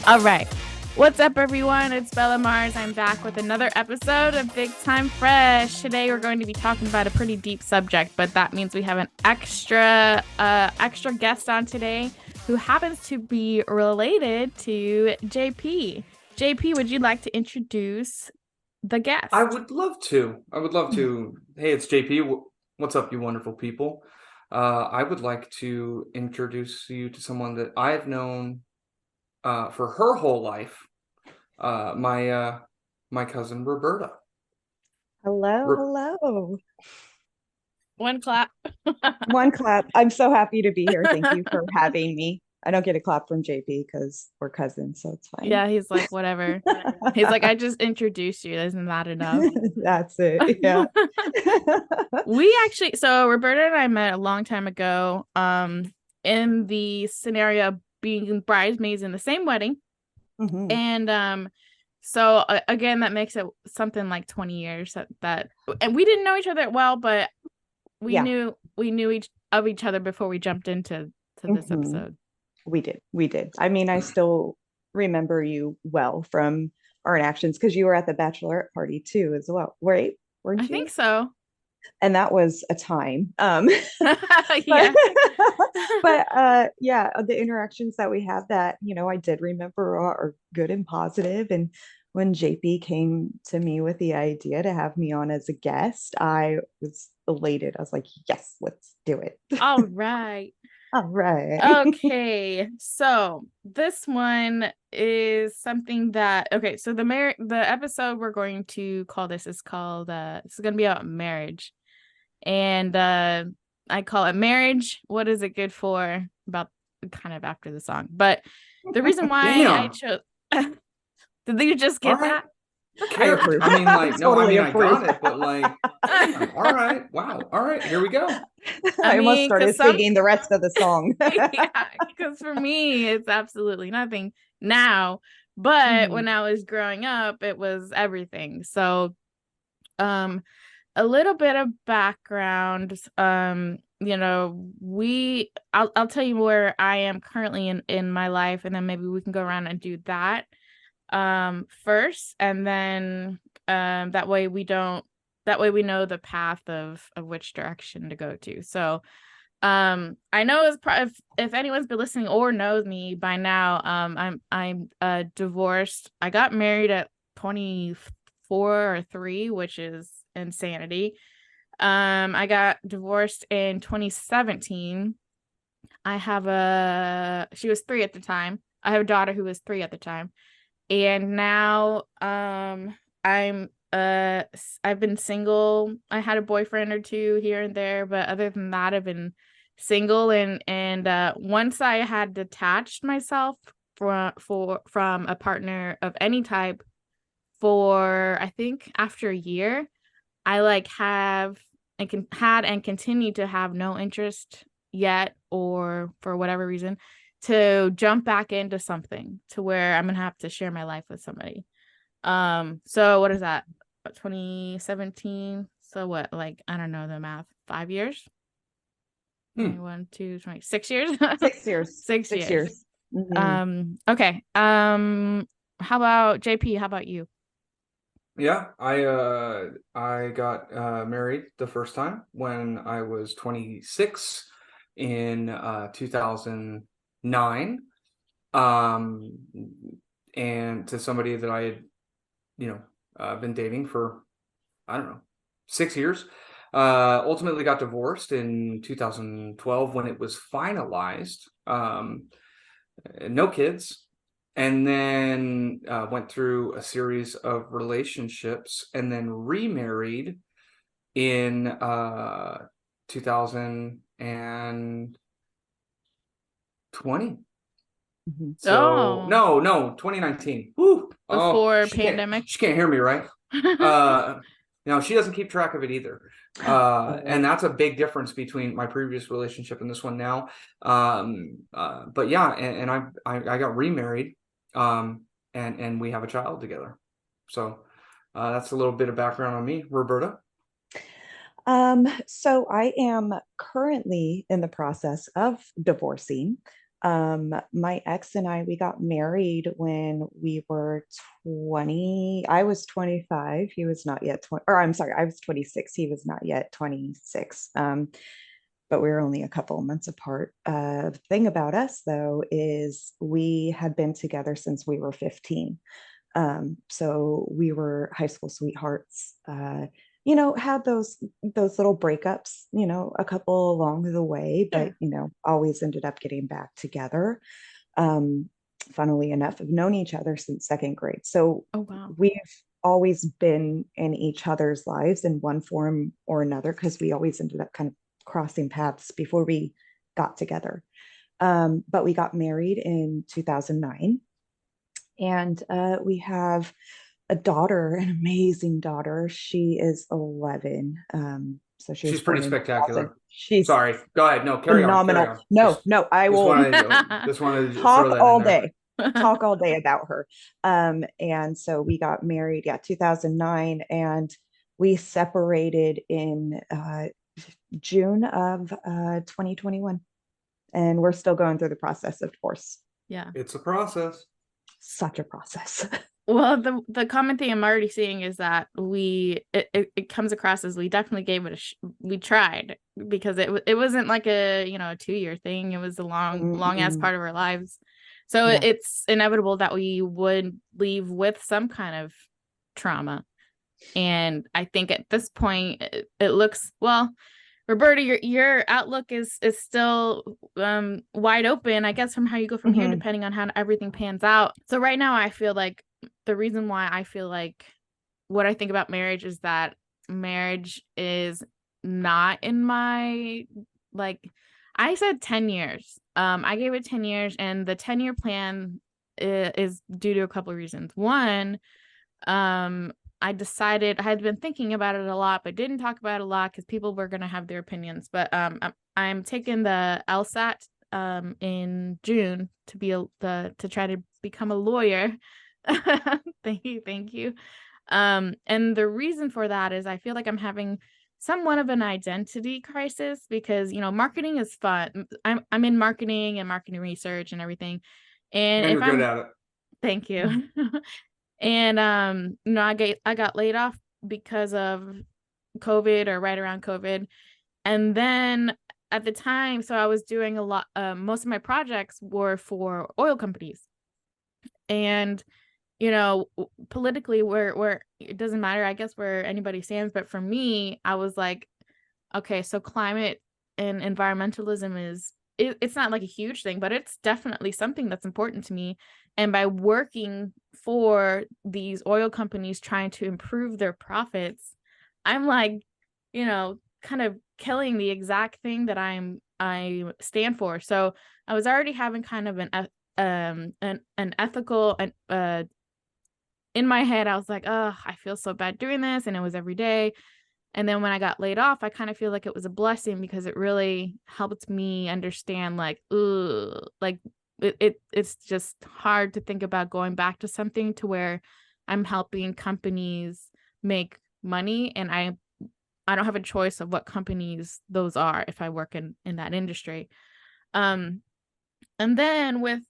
All right. What's up, everyone? It's Bella Mars. I'm back with another episode of Big Time Fresh. Today, we're going to be talking about a pretty deep subject, but that means we have an extra guest on today who happens to be related to JP. JP, would you like to introduce the guest? I would love to. Hey, it's JP. What's up, you wonderful people? I would like to introduce you to someone that I've known for her whole life. My cousin Roberta. Hello. One clap. One clap. I'm so happy to be here. Thank you for having me. I don't get a clap from JP because we're cousins, so it's fine. Yeah, he's like, whatever. He's like, I just introduced you. Isn't that enough? That's it. Yeah. So Roberta and I met a long time ago, in the scenario of being bridesmaids in the same wedding. Mm-hmm. And so again, that makes it something like 20 years that and we didn't know each other well, but we knew each other before we jumped into this episode. We did. I mean, I still remember you well from our interactions because you were at the bachelorette party too as well, right? Weren't you? I think so. And that was a time. Yeah. But the interactions that we have that, I did remember are good and positive. And when JP came to me with the idea to have me on as a guest, I was elated. I was like, yes, let's do it. All right. All right. Okay. So this one is something that, so the episode we're going to call this is called, this is going to be about marriage. And I call it Marriage. What is it good for? About kind of after the song. But the reason why I chose did you just get that? I got it, but like, all right, wow, all right, here we go. I almost started singing the rest of the song. Yeah, because for me, it's absolutely nothing now. But when I was growing up, it was everything. So, a little bit of background. I'll tell you where I am currently in my life, and then maybe we can go around and do that first, and then that way we know the path of which direction to go to. So I know if anyone's been listening or knows me by now, I'm divorced. I got married at 24 or 3, which is insanity. I got divorced in 2017. She was 3 at the time. I have a daughter who was 3 at the time. And now I've been single. I had a boyfriend or 2 here and there, but other than that, I've been single. And once I had detached myself from a partner of any type for, I think, after a year, I had and continue to have no interest yet, or for whatever reason, to jump back into something to where I'm gonna have to share my life with somebody. So what is that? 2017. So what? Like, I don't know the math. 5 years? 21, 2, 20, 6 years? 6 years. 6 years. Mm-hmm. Okay. How about JP? How about you? Yeah, I got married the first time when I was 26 in 2009, and to somebody that I had been dating for, I don't know, 6 years. Ultimately got divorced in 2012 when it was finalized. No kids. And then went through a series of relationships and then remarried in 2020. So no, 2019. Woo! Before pandemic. She can't hear me, right? No, she doesn't keep track of it either. And that's a big difference between my previous relationship and this one now. But yeah, and I got remarried. And we have a child together. So that's a little bit of background on me. Roberta? So I am currently in the process of divorcing. My ex and I, we got married when we were 20. I was 25. He was not yet 20, or I'm sorry, I was 26. He was not yet 26. But we were only a couple of months apart. The thing about us, though, is we had been together since we were 15. So we were high school sweethearts. Had those little breakups, a couple along the way, but Sure. always ended up getting back together. Um, Funnily enough, have known each other since second grade. So Oh, wow. we've always been in each other's lives in one form or another because we always ended up kind of crossing paths before we got together. But we got married in 2009, and we have a daughter, an amazing daughter. She is 11. So she was She's pretty born in 2000. spectacular. She's Sorry. Go ahead. No, carry on. Carry phenomenal. on. No, no, I Just will wanted to talk throw that in all there. day. Talk all day about her. And so we got married, 2009, and we separated in June of 2021. And we're still going through the process, of course. Yeah. It's a process. Such a process. Well, the common thing I'm already seeing is that it comes across as we definitely gave it we tried, because it wasn't like a 2-year thing. It was a long ass part of our lives. So Yeah. it's inevitable that we would leave with some kind of trauma. And I think at this point it looks, well, Roberta, your outlook is still wide open, I guess, from how you go from here, depending on how everything pans out. So right now, I feel like the reason why I feel like what I think about marriage is that marriage is not in my, like, I said 10 years. I gave it 10 years, and the 10-year plan is due to a couple of reasons. One, I decided, I had been thinking about it a lot, but didn't talk about it a lot because people were going to have their opinions. But I'm taking the LSAT in June to try to become a lawyer. Thank you. And the reason for that is I feel like I'm having somewhat of an identity crisis because marketing is fun. I'm in marketing and marketing research and everything. And And if you're good I'm at it. Thank you. And I got laid off because of COVID, or right around COVID. And then at the time, so I was doing a lot, most of my projects were for oil companies. And politically, where it doesn't matter, I guess, where anybody stands, but for me, I was like, okay, so climate and environmentalism it's not like a huge thing, but it's definitely something that's important to me. And by working for these oil companies trying to improve their profits, I'm like, kind of killing the exact thing that I stand for. So I was already having kind of an ethical and in my head, I was like, oh, I feel so bad doing this, and it was every day. And then when I got laid off, I kind of feel like it was a blessing because it really helped me understand, like, ooh, like it's just hard to think about going back to something to where I'm helping companies make money, and I don't have a choice of what companies those are if I work in that industry. And then with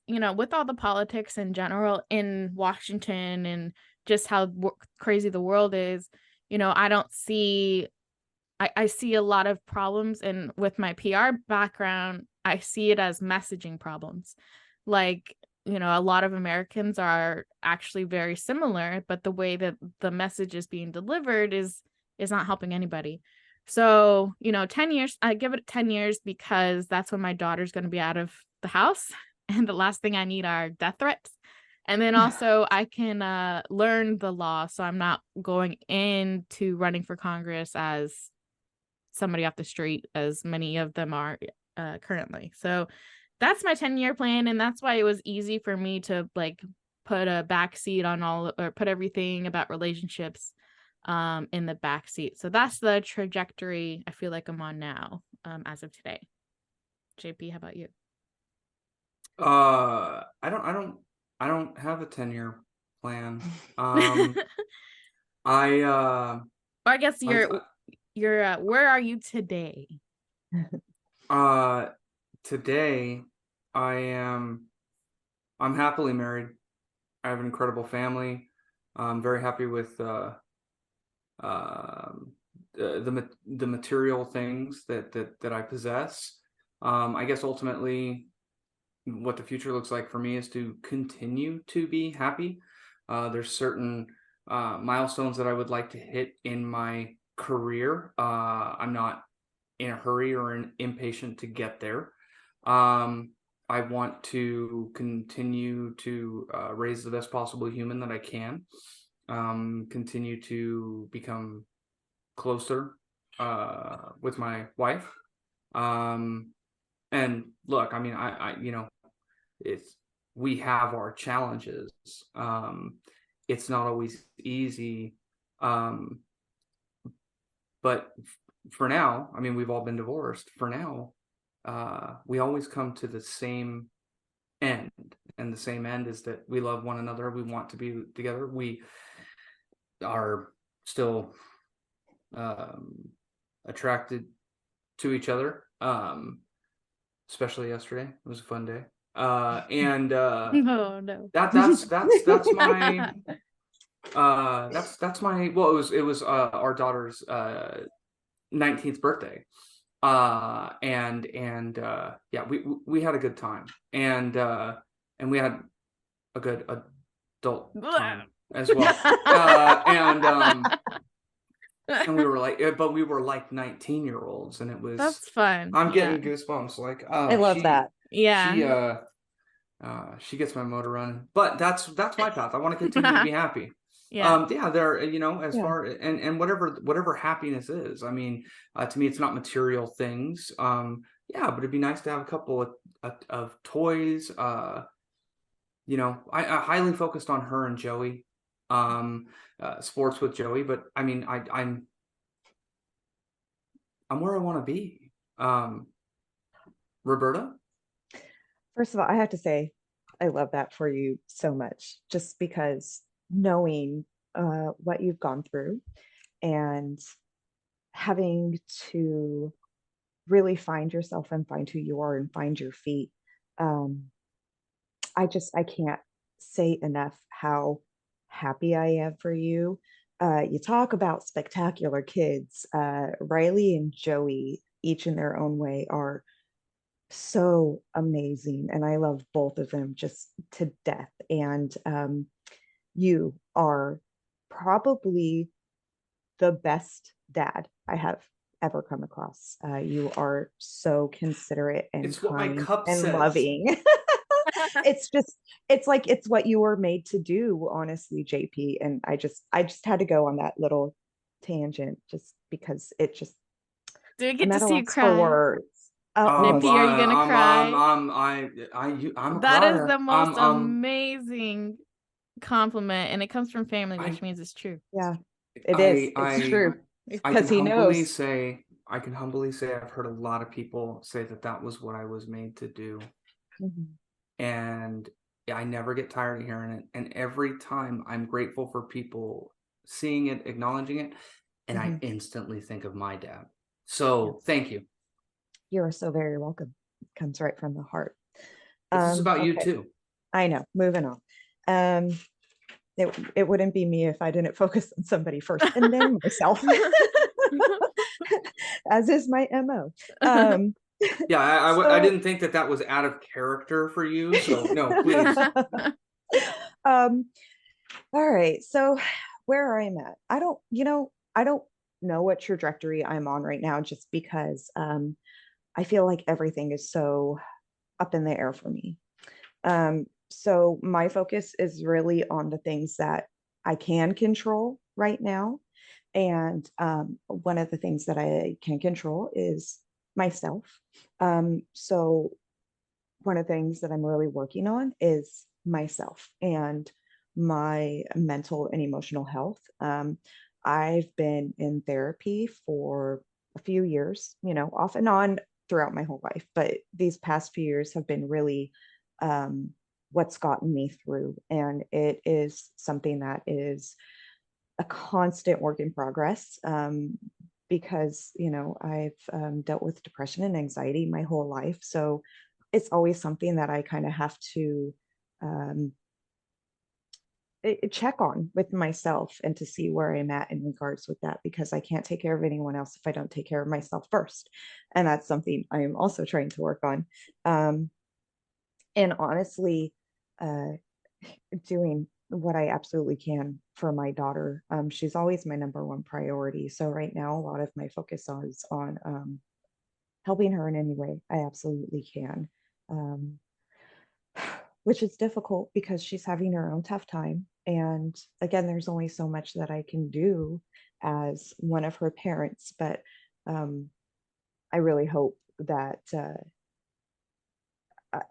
all the politics in general in Washington and just how crazy the world is, I don't see, I see a lot of problems. And with my PR background, I see it as messaging problems. Like, a lot of Americans are actually very similar, but the way that the message is being delivered is not helping anybody. So, 10 years, I give it 10 years because that's when my daughter's going to be out of the house. And the last thing I need are death threats. And then also I can learn the law. So I'm not going into running for Congress as somebody off the street, as many of them are currently. So that's my 10-year plan. And that's why it was easy for me to like put a backseat on or put everything about relationships in the backseat. So that's the trajectory I feel like I'm on now as of today. JP, how about you? I don't have a 10-year plan. I Or I guess like where are you today? today I'm happily married. I have an incredible family. I'm very happy with the material things that I possess. I guess ultimately, what the future looks like for me is to continue to be happy. There's certain milestones that I would like to hit in my career. I'm not in a hurry or impatient to get there. I want to continue to raise the best possible human that I can. Continue to become closer with my wife. And look, I mean, it's we have our challenges. It's not always easy. But for now, I mean, we've all been divorced. For now, we always come to the same end, and the same end is that we love one another. We want to be together. We are still attracted to each other. Especially yesterday, it was a fun day. And Oh no. that's my that's my well, it was our daughter's 19th birthday. And yeah, we had a good time, and we had a good adult time as well. And we were like, but we were like 19-year-olds, and it was That's fun. I'm getting goosebumps. Like, I love that. Yeah. She gets my motor running. But that's my path. I want to continue to be happy. Yeah. There, as far and whatever happiness is. I mean, to me, it's not material things. But it'd be nice to have a couple of toys. I highly focused on her and Joey, sports with Joey. But I mean, I'm where I want to be. Roberta? First of all, I have to say, I love that for you so much, just because knowing what you've gone through and having to really find yourself and find who you are and find your feet. I can't say enough how happy I am for you. You talk about spectacular kids. Riley and Joey, each in their own way, are so amazing, and I love both of them just to death. And you are probably the best dad I have ever come across. You are so considerate and It's what my kind cup and says. loving. It's like it's what you were made to do, honestly, JP. And I just had to go on that little tangent just because it just Do we I'm get to at a see you loss for cry? words. JP, are you gonna cry? I'm a That is crier. the most amazing compliment, and it comes from family, which means it's true. Yeah, it is. It's true. Because he knows. I can humbly say I've heard a lot of people say that was what I was made to do. And I never get tired of hearing it. And every time I'm grateful for people seeing it, acknowledging it, and I instantly think of my dad. So thank you. You are so very welcome. It comes right from the heart. This is about you too. I know. Moving on. It wouldn't be me if I didn't focus on somebody first and then myself, as is my MO. Yeah, I didn't think that was out of character for you. So no, please. All right. So where I'm at, I don't know what trajectory I'm on right now, just because I feel like everything is so up in the air for me. So my focus is really on the things that I can control right now. And one of the things that I can control is myself. So one of the things that I'm really working on is myself and my mental and emotional health. I've been in therapy for a few years, off and on throughout my whole life, but these past few years have been really what's gotten me through. And it is something that is a constant work in progress, because, I've dealt with depression and anxiety my whole life. So it's always something that I kind of have to um, check on with myself and to see where I'm at in regards with that, because I can't take care of anyone else if I don't take care of myself first. And that's something I am also trying to work on. And honestly, uh, doing what I absolutely can for my daughter. She's always my number one priority. So right now, a lot of my focus is on helping her in any way I absolutely can. Um, which is difficult because she's having her own tough time. And again, there's only so much that I can do as one of her parents, but I really hope that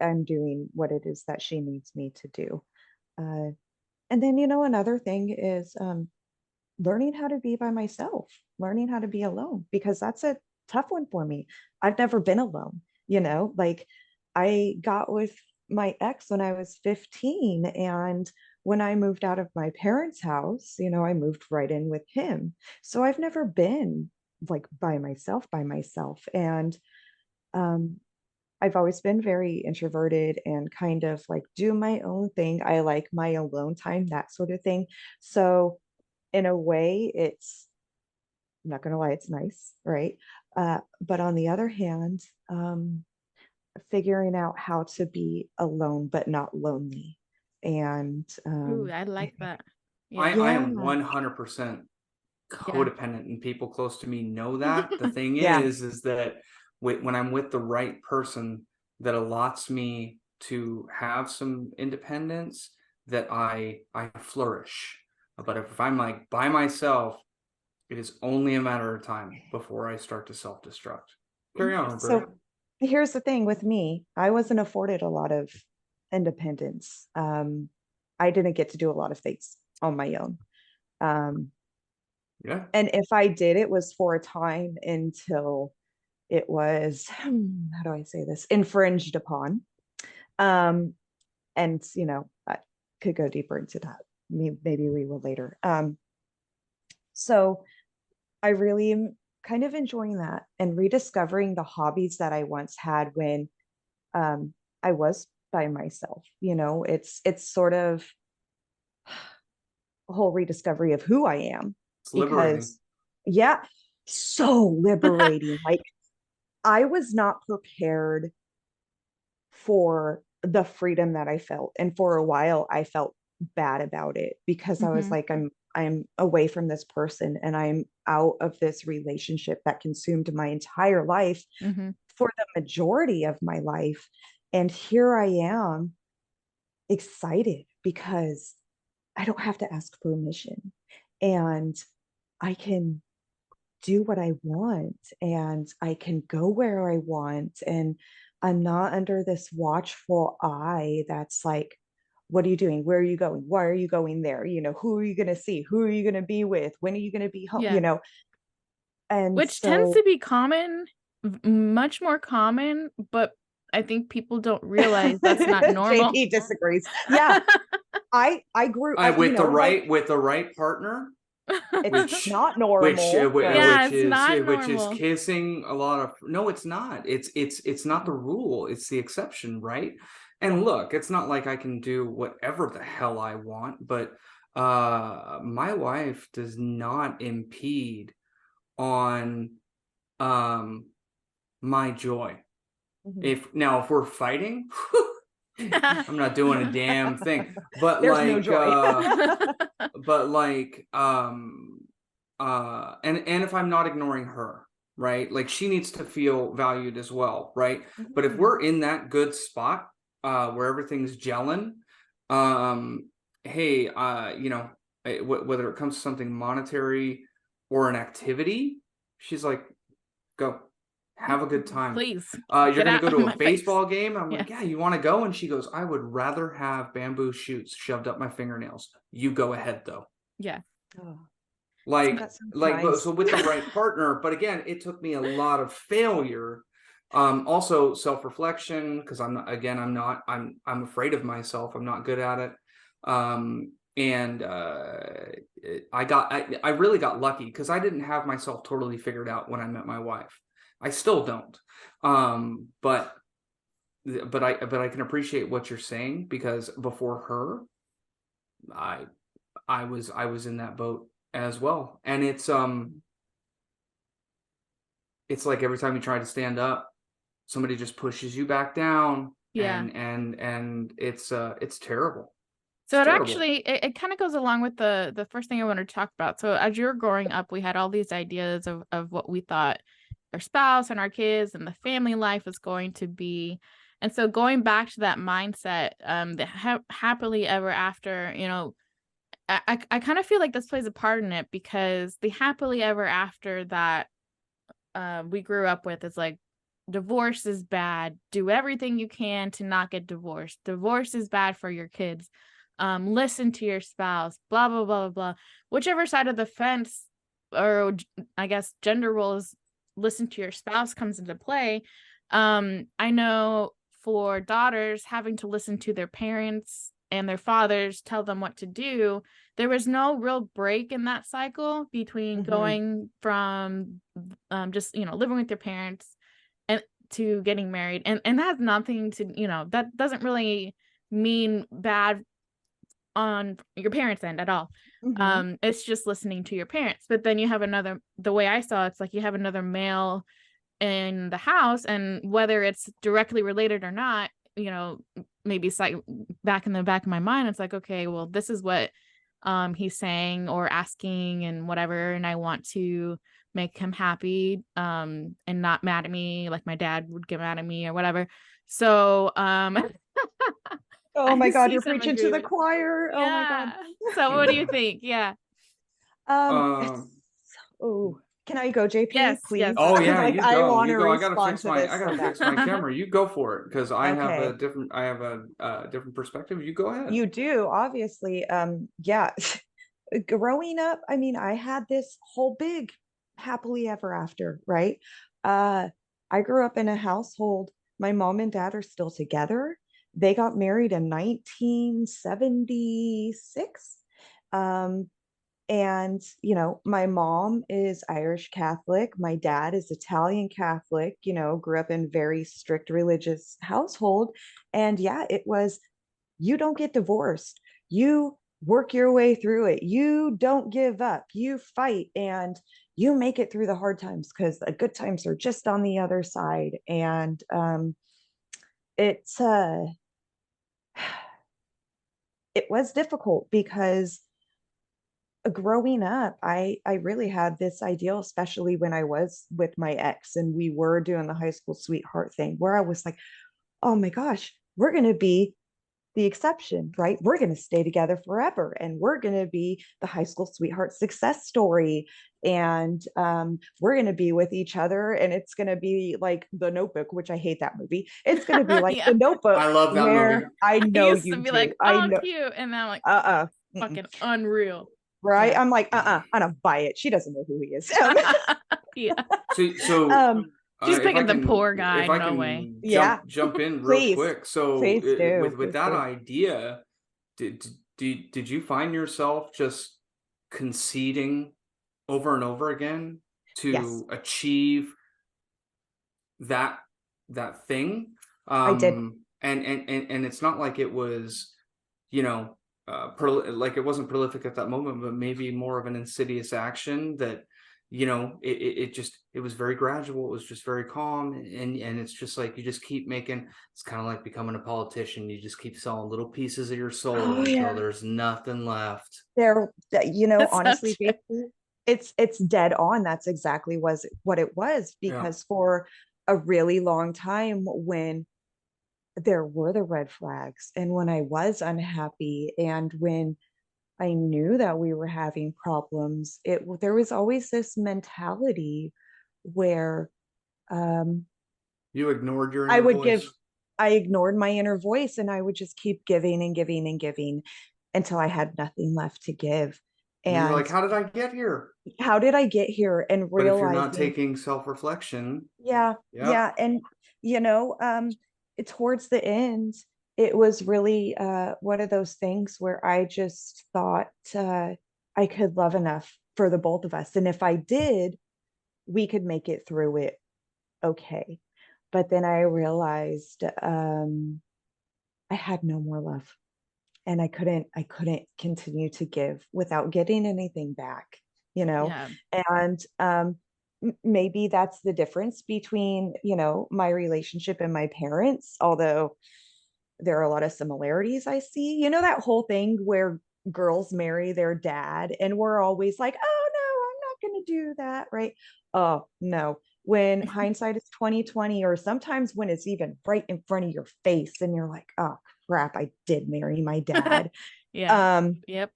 I'm doing what it is that she needs me to do. Uh, and then, another thing is learning how to be by myself, learning how to be alone, because that's a tough one for me. I've never been alone, like I got with my ex when I was 15. And when I moved out of my parents' house, I moved right in with him. So I've never been like by myself. And um, I've always been very introverted and kind of like do my own thing. I like my alone time, that sort of thing. So in a way, I'm not gonna lie, it's nice, right? But on the other hand, figuring out how to be alone but not lonely. And Ooh, I like that. I, Yeah. I yeah, am 100% Yeah. codependent, and people close to me know that. The thing yeah, is that when I'm with the right person that allots me to have some independence, that I flourish. But if I'm like by myself, it is only a matter of time before I start to self-destruct. Carry on, Roberta. so here's the thing with me. I wasn't afforded a lot of independence. I didn't get to do a lot of things on my own. Um, Yeah. and if I did, it was for a time until it was, how do I say this, infringed upon. Um, and I could go deeper into that. Maybe we will later. So I really am kind of enjoying that and rediscovering the hobbies that I once had when I was by myself. It's sort of a whole rediscovery of who I am, It's liberating. because yeah, so liberating. Like I was not prepared for the freedom that I felt. And for a while I felt bad about it because I was Hmm. like, I'm away from this person and I'm out of this relationship that consumed my entire life Hmm. for the majority of my life. And here I am excited because I don't have to ask permission and I can do what I want and I can go where I want. And I'm not under this watchful eye that's like, what are you doing? Where are you going? Why are you going there? Who are you going to see? Who are you going to be with? When are you going to be home? Yeah. And Which tends so to be common, much more common, but I think people don't realize that's not normal. JP disagrees. Yeah, I grew, I like with the right partner, it's which not normal, but Yeah, it's not which is normal. kissing a lot of, no, it's not, it's not the rule, it's the exception, right? And look, it's not like I can do whatever the hell I want, but my wife does not impede on my joy. Mhm. If we're fighting, I'm not doing a damn thing. But There's no like joy. but like and if I'm not ignoring her, right? Like she needs to feel valued as well, right? But if Mhm. we're in that good spot where everything's gelling, um hey, whether it comes to something monetary or an activity, she's like, go have a good time. Please You're get gonna out go of to a my face. baseball game? I'm Yeah. like, yeah, you want to go? And she goes, I would rather have bamboo shoots shoved up my fingernails. You go ahead though. Yeah. Oh, Like that sounds but nice. so with the right partner, but again, it took me a lot of failure. Also self-reflection, because I'm afraid of myself. I'm not good at it. And I really got lucky because I didn't have myself totally figured out when I met my wife. I still don't. But but I can appreciate what you're saying, because before her, I was in that boat as well. And it's like every time you try to stand up, somebody just pushes you back down. Yeah. And it's terrible. So It's it terrible. actually it kind of goes along with the first thing I want to talk about. So as you were growing up, we had all these ideas of what we thought our spouse and our kids and the family life was going to be. And so going back to that mindset, the happily ever after, you know, I kind of feel like this plays a part in it, because the happily ever after that we grew up with is like, divorce is bad. Do everything you can to not get divorced. Divorce is bad for your kids. Listen to your spouse, blah, blah, blah, blah, blah. Whichever side of the fence, or I guess gender roles, listen to your spouse comes into play. I know for daughters, having to listen to their parents and their fathers tell them what to do, there was no real break in that cycle between going from just, you know, living with your parents and to getting married. And that has nothing to, you know, that doesn't really mean bad on your parents' end at all. It's just listening to your parents. But then you have another, the way I saw it, it's like you have another male in the house, and whether it's directly related or not, you know, maybe it's like back in the back of my mind, it's like, okay, well, this is what he's saying or asking and whatever, and I want to make him happy and not mad at me like my dad would get mad at me or whatever. So Oh I my God, see you're some preaching to the agreement. choir. Oh my God. Yeah. So what do you think? Yeah. It's, oh, can I go, JP, Yes, yes, please? Oh let's yeah, go. Like, you I go. want You to go. respond to I this so gotta bad. fix my camera. You go for it, because I have Okay. a different perspective. You go ahead. You do, obviously. Yeah. Growing up, I mean, I had this whole big happily ever after, right? Uh, I grew up in a household. My mom and dad are still together. They got married in 1976. Um, and, you know, my mom is Irish Catholic. My dad is Italian Catholic, you know, grew up in very strict religious household. And yeah, it was, you don't get divorced. You work your way through it. You don't give up. You fight and you make it through the hard times, because the good times are just on the other side. And it's it was difficult, because growing up, I really had this ideal, especially when I was with my ex and we were doing the high school sweetheart thing, where I was like, oh my gosh, we're going to be the exception, right? We're going to stay together forever, and we're going to be the high school sweetheart success story. And we're going to be with each other, and it's going to be like The Notebook, which I hate that movie. It's going to be like Yeah. The Notebook, I love that movie. where I I know used to you be do. like, I oh, know. cute. And now I'm like, Mm-mm. fucking unreal. Right? Yeah. I'm like, I don't buy it. She doesn't know who he is. Yeah. So Um, She's if I picking the can poor guy. if I No way. can yeah, jump in real please, quick. So please do, with please that do. idea, did you find yourself just conceding over and over again Yes, to achieve that thing? I did. And it's not like it was, you know, like it wasn't prolific at that moment, but maybe more of an insidious action that, you know, it just, it was very gradual. It was just very calm. And it's just like, you just keep making, it's kind of like becoming a politician. You just keep selling little pieces of your soul Oh until yeah. there's nothing left. There, you know, That's so honestly, true. JP, it's dead on. That's exactly was what it was, Yeah. because for a really long time, when there were the red flags, and when I was unhappy, and when I knew that we were having problems, there was always this mentality where um, You ignored your I inner would give, voice. I ignored my inner voice, and I would just keep giving and giving and giving until I had nothing left to give. And then you're like, And how did I get here? how did I get here? And But if you're not realizing, taking self-reflection, yeah, yeah. yeah. And, you know, towards the end, it was really one of those things where I just thought I could love enough for the both of us. And if I did, we could make it through it okay. But then I realized I had no more love, and I couldn't continue to give without getting anything back, you know. Yeah. And maybe that's the difference between, my relationship and my parents, although there are a lot of similarities I see. That whole thing where girls marry their dad and we're always like, oh no, I'm not going to do that, right? Oh no. When hindsight is 2020, or sometimes when it's even right in front of your face and you're like, oh crap, I did marry my dad. Yeah. um Yep.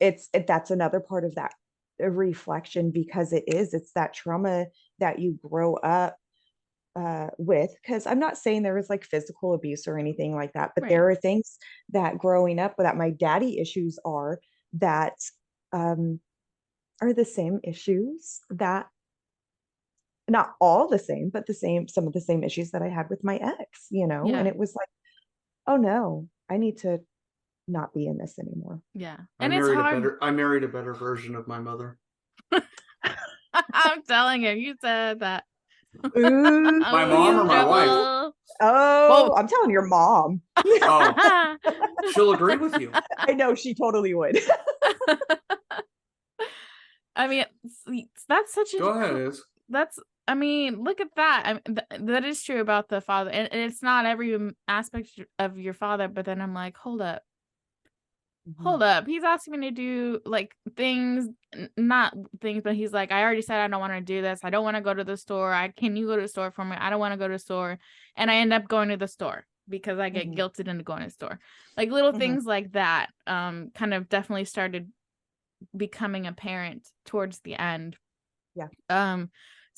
that's another part of that reflection, because it's that trauma that you grow up with. Because I'm not saying there was like physical abuse or anything like that, but Right. there are things that growing up that my daddy issues are, that um are the same issues, that not all the same, but some of the same issues that I had with my ex, and Yeah. it was like, oh no, I need to not be in this anymore. Yeah. I And it's married a hard. better I married a better version of my mother. I'm telling you, you said that. Ooh. My Oh, mom you or my wife? trouble. Oh, Both. I'm telling your mom. Oh, she'll agree with you. I know she totally would. I mean, that's such a Go ahead, Is. that's I mean, look at that. That is true about the father, and it's not every aspect of your father. But then I'm like, hold up. He's asking me to do like things, not things, but he's like, I already said I don't want to do this. I don't want to go to the store. Can you go to the store for me? I don't want to go to the store, and I end up going to the store because I get guilted into going to the store. Like little things like that. Kind of definitely started becoming apparent towards the end. Yeah.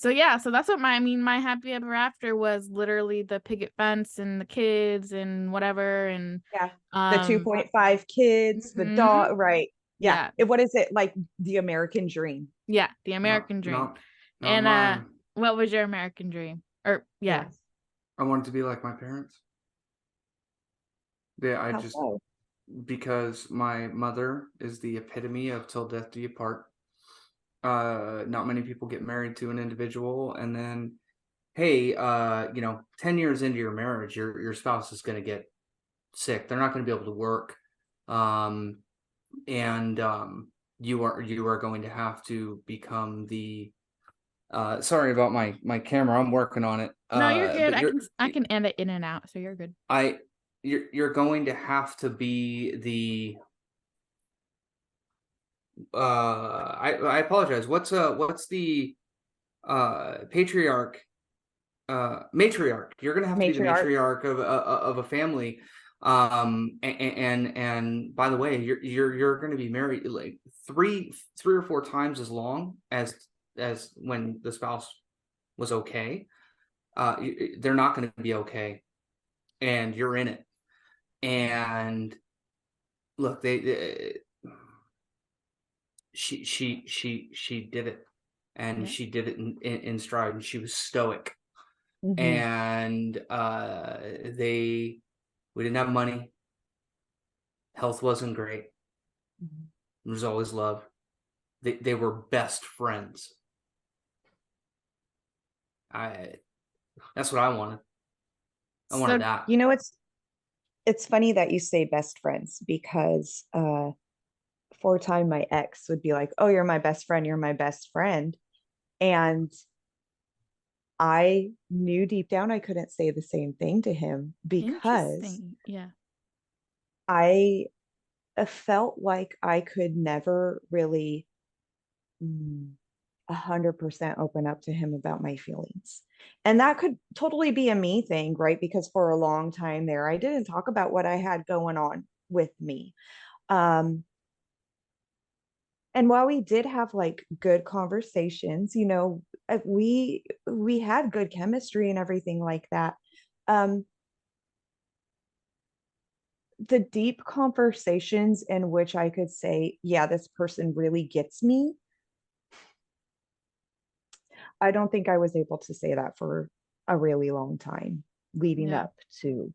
So yeah, so that's what my happy ever after was, literally the picket fence and the kids and whatever. And Yeah. The 2.5 kids, the mhm. dog, right? Yeah. Yeah. What is it, like the American dream? Yeah, the Not American dream. not And mine. what was your American dream? Or yeah. Yes. I wanted to be like my parents. Yeah, How so? because my mother is the epitome of till death do you part. Not many people get married to an individual and then, hey, 10 years into your marriage, your spouse is going to get sick. They're not going to be able to work. And you are going to have to become the sorry about my camera. I'm working on it. No, you're good. But I can end it in and out, so you're good. You're going to have to be the I apologize. What's the patriarch, matriarch? You're going to have to be the Matriarch. matriarch of a family. And by the way, you're going to be married like three or four times as long as when the spouse was okay. They're not going to be okay, and you're in it. And look, she did it, and Yeah. she did it in stride, and she was stoic. Mhm. And we didn't have money, health wasn't great, Mhm. there was always love. They were best friends. I That's what I wanted. I wanted So that. It's funny that you say best friends, because for a time my ex would be like, oh, you're my best friend, you're my best friend. And I knew deep down I couldn't say the same thing to him, because interesting. Yeah. I felt like I could never really 100% open up to him about my feelings. And that could totally be a me thing, right? Because for a long time there, I didn't talk about what I had going on with me. Um, and while we did have like good conversations, we had good chemistry and everything like that. Um, the deep conversations in which I could say, yeah, this person really gets me, I don't think I was able to say that for a really long time leading Yeah. up to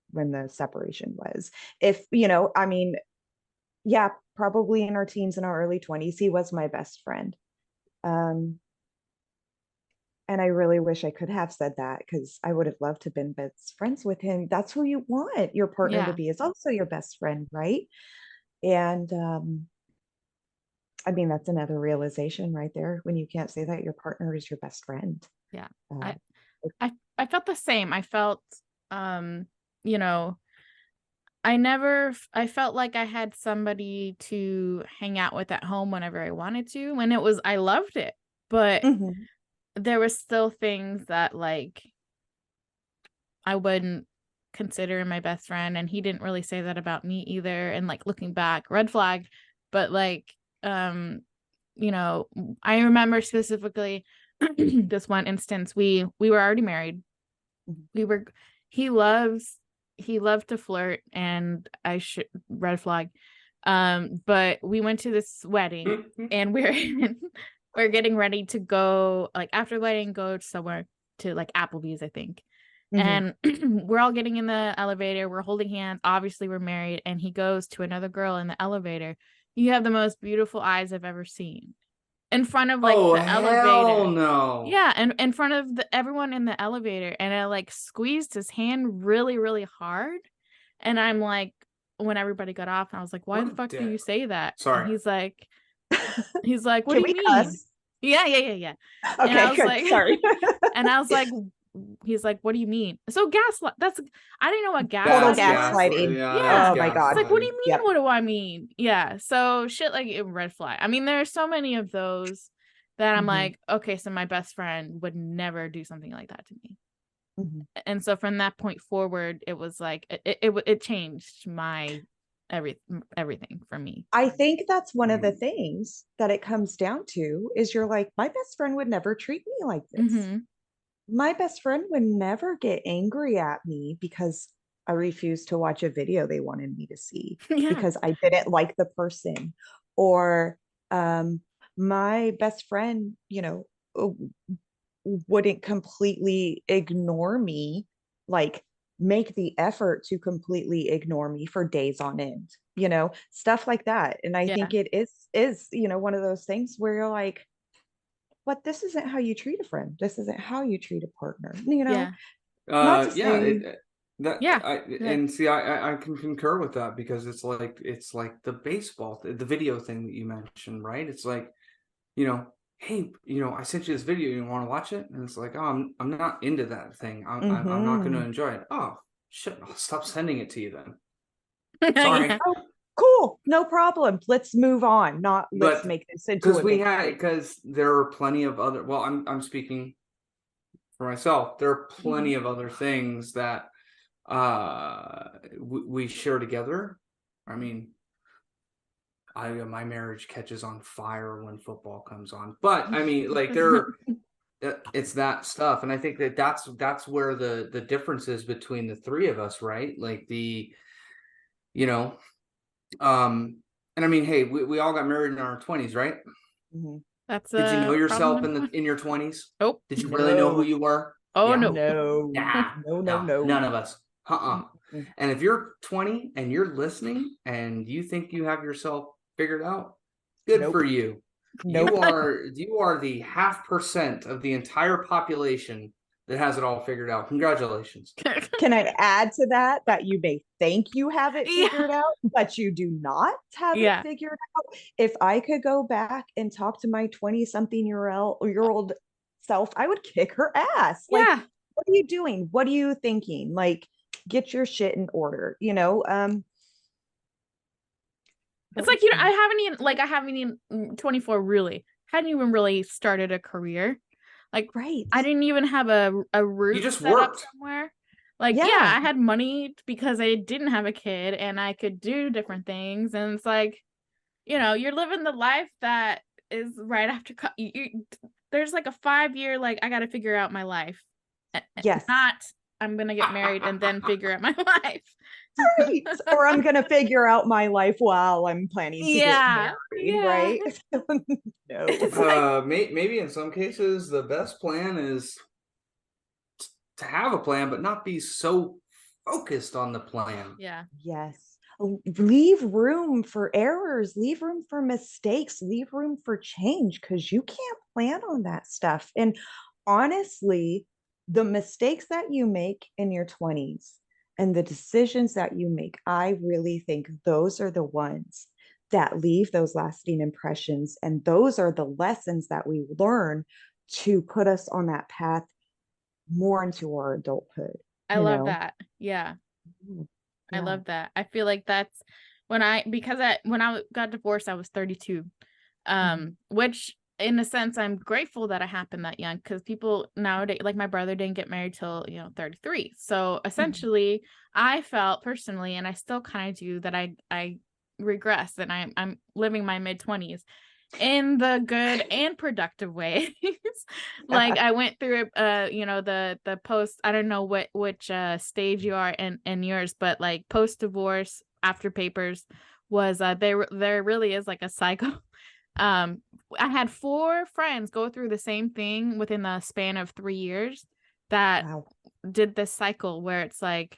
when the separation was. If, I mean, yeah, probably in our teens and our early 20s, he was my best friend. Um, And I really wish I could have said that, because I would have loved to have been best friends with him. That's who you want your partner to Yeah. be, is also your best friend, right? And I mean, that's another realization right there, when you can't say that your partner is your best friend. Yeah. Uh, I felt the same. I felt, you know, I felt like I had somebody to hang out with at home whenever I wanted to. And I loved it, but mhm, there was still things that like I wouldn't consider my best friend. And he didn't really say that about me either. And like looking back, red flag, but like, um, I remember specifically this one instance, we were already married. mhm, We were he loves he loved to flirt, and I should red flag. But we went to this wedding, and we're getting ready to go, like after the wedding, go somewhere to like Applebee's, I think. mhm. And we're all getting in the elevator, we're holding hands, obviously we're married, and he goes to another girl in the elevator. You have the most beautiful eyes I've ever seen, in front of like Oh, the hell elevator. no. Yeah, and in front of everyone in the elevator, and I like squeezed his hand really, really hard. And I'm like, when everybody got off, I was like, why What the a fuck do dick. you say that? And Sorry. he's like, what Can do you we mean? cuss? Yeah. And I Okay, was good. like, Sorry. and I was like, he's like, what do you mean? So gaslight, I didn't know what Total That's gaslighting was. gaslighting. yeah, that's Yeah. Oh my It's God. like, what do you gaslighting. mean? Yep. What do I mean? Yeah. So shit, like red flag. I mean, there are so many of those that I'm Mhm, like, okay, so my best friend would never do something like that to me. mhm. And so from that point forward, it was like it changed my everything for me. I think that's one of the Mm. things that it comes down to, is you're like, my best friend would never treat me like this. Mm-hmm. My best friend would never get angry at me because I refused to watch a video they wanted me to see, Yeah. because I didn't like the person. Or um, my best friend, wouldn't completely ignore me, like make the effort to completely ignore me for days on end, stuff like that. And I Yeah. think it is one of those things where you're like, but this isn't how you treat a friend. This isn't how you treat a partner. Yeah. Not to Yeah, say, that Yeah. I Yeah. and see, I can concur with that, because it's like the baseball, the video thing that you mentioned, right? It's like, hey, I sent you this video, you want to watch it? And it's like, oh, I'm not into that thing. I'm not going to mm-hmm. enjoy it. Oh shit, I'll stop sending it to you then. Yeah. Sorry. Oh, cool, no problem. Let's move on. Not let's But make this into a big fight. because there are plenty of other, well, I'm speaking for myself. There are Mhm. plenty of other things that we share together. I mean, my marriage catches on fire when football comes on, but I mean, like, it's that stuff. And I think that's where the difference is between the three of us, right? Like you know and I mean, hey, we all got married in our 20s, right? Mhm. That's Did you know a problem yourself number one. in your 20s? Oh, Did you really know who No, you were? oh Yeah. no. no, Yeah. no, no, No, no. none of us. Mm-mm. And if you're 20 and you're listening and you think you have yourself figured out, good for Nope, you. nope. You are the 0.5% of the entire population that has it all figured out. Congratulations. Can I add to that you may think you have it Yeah. figured out, but you do not have it Yeah. figured out? If I could go back and talk to my 20-something-year-old self, I would kick her ass. Like, Yeah. what are you doing? What are you thinking? Like, get your shit in order. It's But like, it's fine. I haven't even 24 really hadn't even really started a career. Like Right. I didn't even have a You root just set up worked. somewhere. Like, yeah, Yeah. I had money because I didn't have a kid and I could do different things. And it's like, you're living the life that is right after there's like a 5-year, like, I got to figure out my life. Yes. Not I'm gonna get married and then figure out my life. Right. Or I'm gonna figure out my life while I'm planning to get Yeah. married, Yeah. right? No. It's like, Maybe in some cases the best plan is to have a plan, but not be so focused on the plan. yeah. Yes. Leave room for errors, leave room for mistakes, leave room for change, because you can't plan on that stuff. And honestly, the mistakes that you make in your 20s and the decisions that you make, I really think those are the ones that leave those lasting impressions. And those are the lessons that we learn to put us on that path more into our adulthood, I you love know? that. Yeah. I Yeah. love that. I feel like that's when I got divorced, I was 32. Which in a sense I'm grateful that it happened that young, because people nowadays, like my brother didn't get married till 33. So essentially I felt personally, and I still kind of do, that I regress, and I'm living my mid-20s in the good and productive ways. Like I went through the post, I don't know which stage you are in yours, but like post divorce after papers was there really is like a cycle. I had 4 friends go through the same thing within the span of 3 years that Wow. did this cycle where it's like,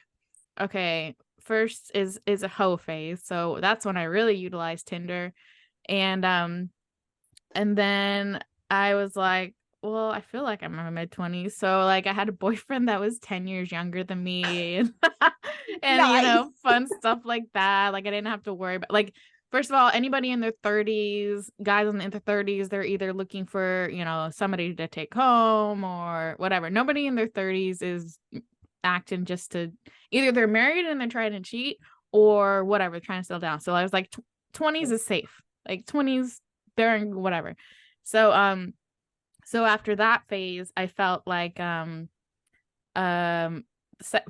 okay, first is a hoe phase. So that's when I really utilized Tinder. And then I was like, well, I feel like I'm in my mid-20s. So like I had a boyfriend that was 10 years younger than me, and Nice. fun stuff like that. Like I didn't have to worry about, like, first of all, anybody in their 30s, guys in their 30s, they're either looking for, somebody to take home or whatever. Nobody in their 30s is acting just to, either they're married and they're trying to cheat or whatever, trying to settle down. So I was like, 20s is safe. Like 20s, they're in whatever. So after that phase, I felt like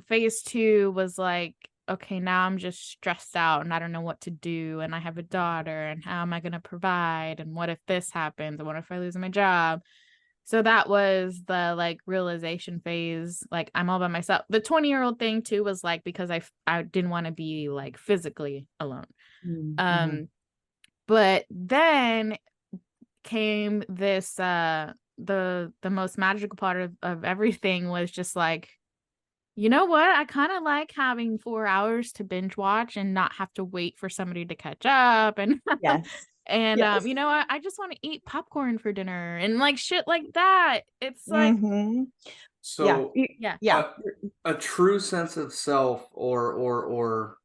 phase 2 was like, okay, now I'm just stressed out and I don't know what to do, and I have a daughter, and how am I going to provide, and what if this happens, and what if I lose my job? So that was the like realization phase, like I'm all by myself. The 20-year-old thing too was like because I didn't want to be like physically alone. Mm-hmm. But then came this the most magical part of everything was just like, you know what? I kind of like having 4 hours to binge watch and not have to wait for somebody to catch up. And Yes. and Yes. you know what? I just want to eat popcorn for dinner and like shit like that. It's like, Mm-hmm. Yeah. So yeah. Yeah. a true sense of self, or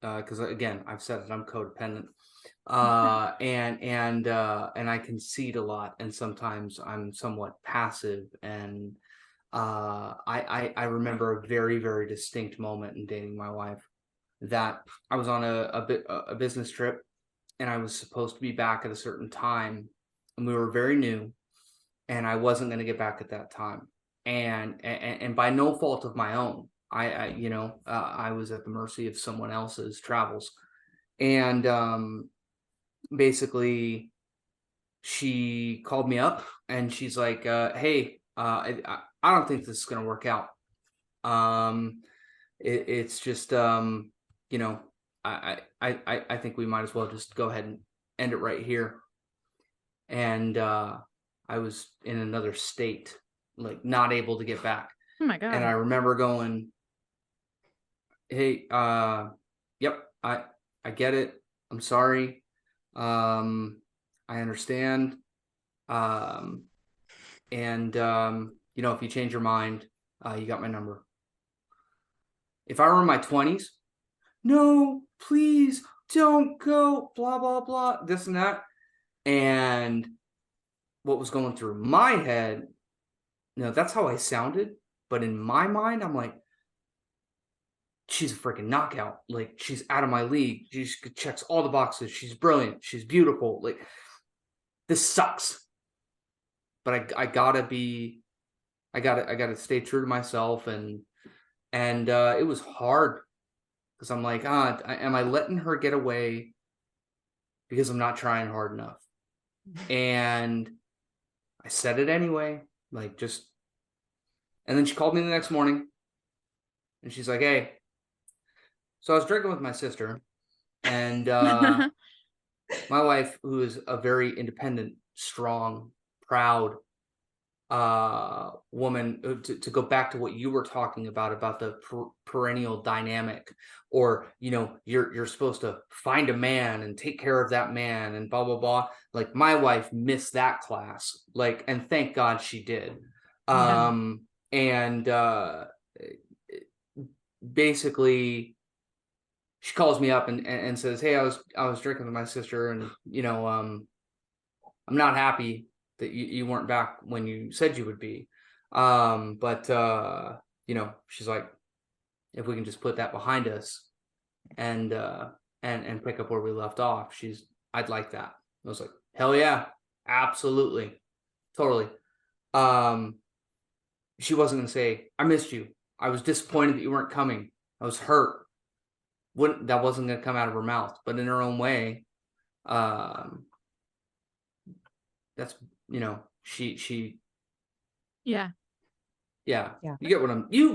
because again, I've said it, I'm codependent, and I concede a lot, and sometimes I'm somewhat passive. And I remember a very, very distinct moment in dating my wife, that I was on a business trip, and I was supposed to be back at a certain time, and we were very new, and I wasn't going to get back at that time, and by no fault of my own, I was at the mercy of someone else's travels, and basically she called me up and she's like, hey, I don't think this is going to work out. um it's just, you know I think we might as well just go ahead and end it right here. And I was in another state, like not able to get back. Oh my And I God. remember going, hey, yep, I get it. I'm sorry. I understand. Um, and if you change your mind, you got my number. If I were in my 20s, no, please don't go, blah, blah, blah, this and that. And what was going through my head, that's how I sounded. But in my mind, I'm like, she's a freaking knockout. Like, she's out of my league. She checks all the boxes. She's brilliant. She's beautiful. Like, this sucks. But I gotta stay true to myself. And it was hard, because I'm like, am I letting her get away because I'm not trying hard enough? And I said it anyway, like, just. And then she called me the next morning, and she's like, hey, so I was drinking with my sister, and my wife, who is a very independent, strong, proud woman, to go back to what you were talking about the perennial dynamic, or you're supposed to find a man and take care of that man and blah blah blah. Like, my wife missed that class, like, and thank God she did. Yeah. And basically she calls me up and says, "Hey, I was drinking with my sister, and I'm not happy that you weren't back when you said you would be. But she's like, if we can just put that behind us and pick up where we left off, I'd like that." I was like, hell yeah, absolutely, totally. She wasn't gonna say, "I missed you. I was disappointed that you weren't coming. I was hurt." That wasn't gonna come out of her mouth, but in her own way, um, that's she Yeah. yeah. Yeah. You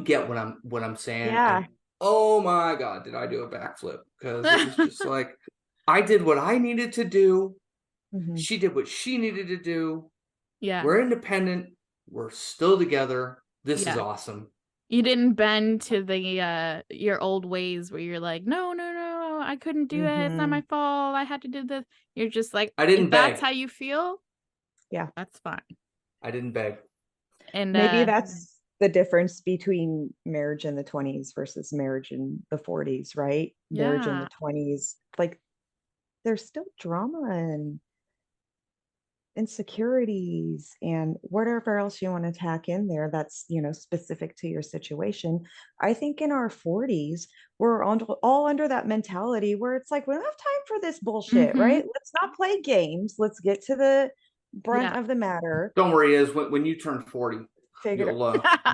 get what I'm saying. Yeah. And oh my God, did I do a backflip? Because it was just like I did what I needed to do. Mhm. She did what she needed to do. Yeah. We're independent. We're still together. This is Yeah. awesome. You didn't bend to the your old ways where you're like, no, no, no, I couldn't do it. It's not my fault. I had to do this. You're just like, I didn't if that's beg. how you feel, Yeah. that's fine. I didn't beg. And Maybe that's the difference between marriage in the 20s versus marriage in the 40s, right? Marriage in yeah. the 20s, like there's still drama and insecurities and whatever else you want to tack in there that's, specific to your situation. I think in our 40s, we're all under that mentality where it's like, we don't have time for this bullshit, Mhm. right? Let's not play games. Let's get to the brunt Yeah. of the matter. Don't worry, is when you turn 40, Figure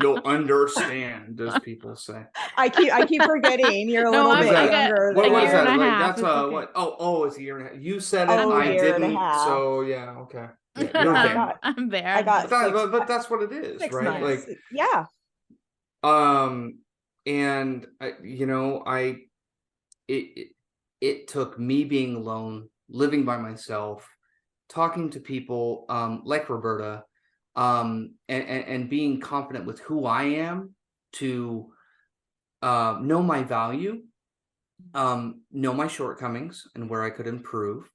you'll understand, as people say. I keep forgetting you're a No, little What is bit I that? got younger a than What is year and that? a I. Like half. that's It's okay. what? Oh, it's a year and a half. You said it, I'm Oh, I there. year and a didn't. half. So yeah, okay. Yeah, you're Yeah, okay. I'm there. I I'm got there. But that's what it is, 6 months. right? Like, Yeah. and it it took me being alone, living by myself, talking to people like Roberta, and being confident with who I am to know my value, know my shortcomings and where I could improve,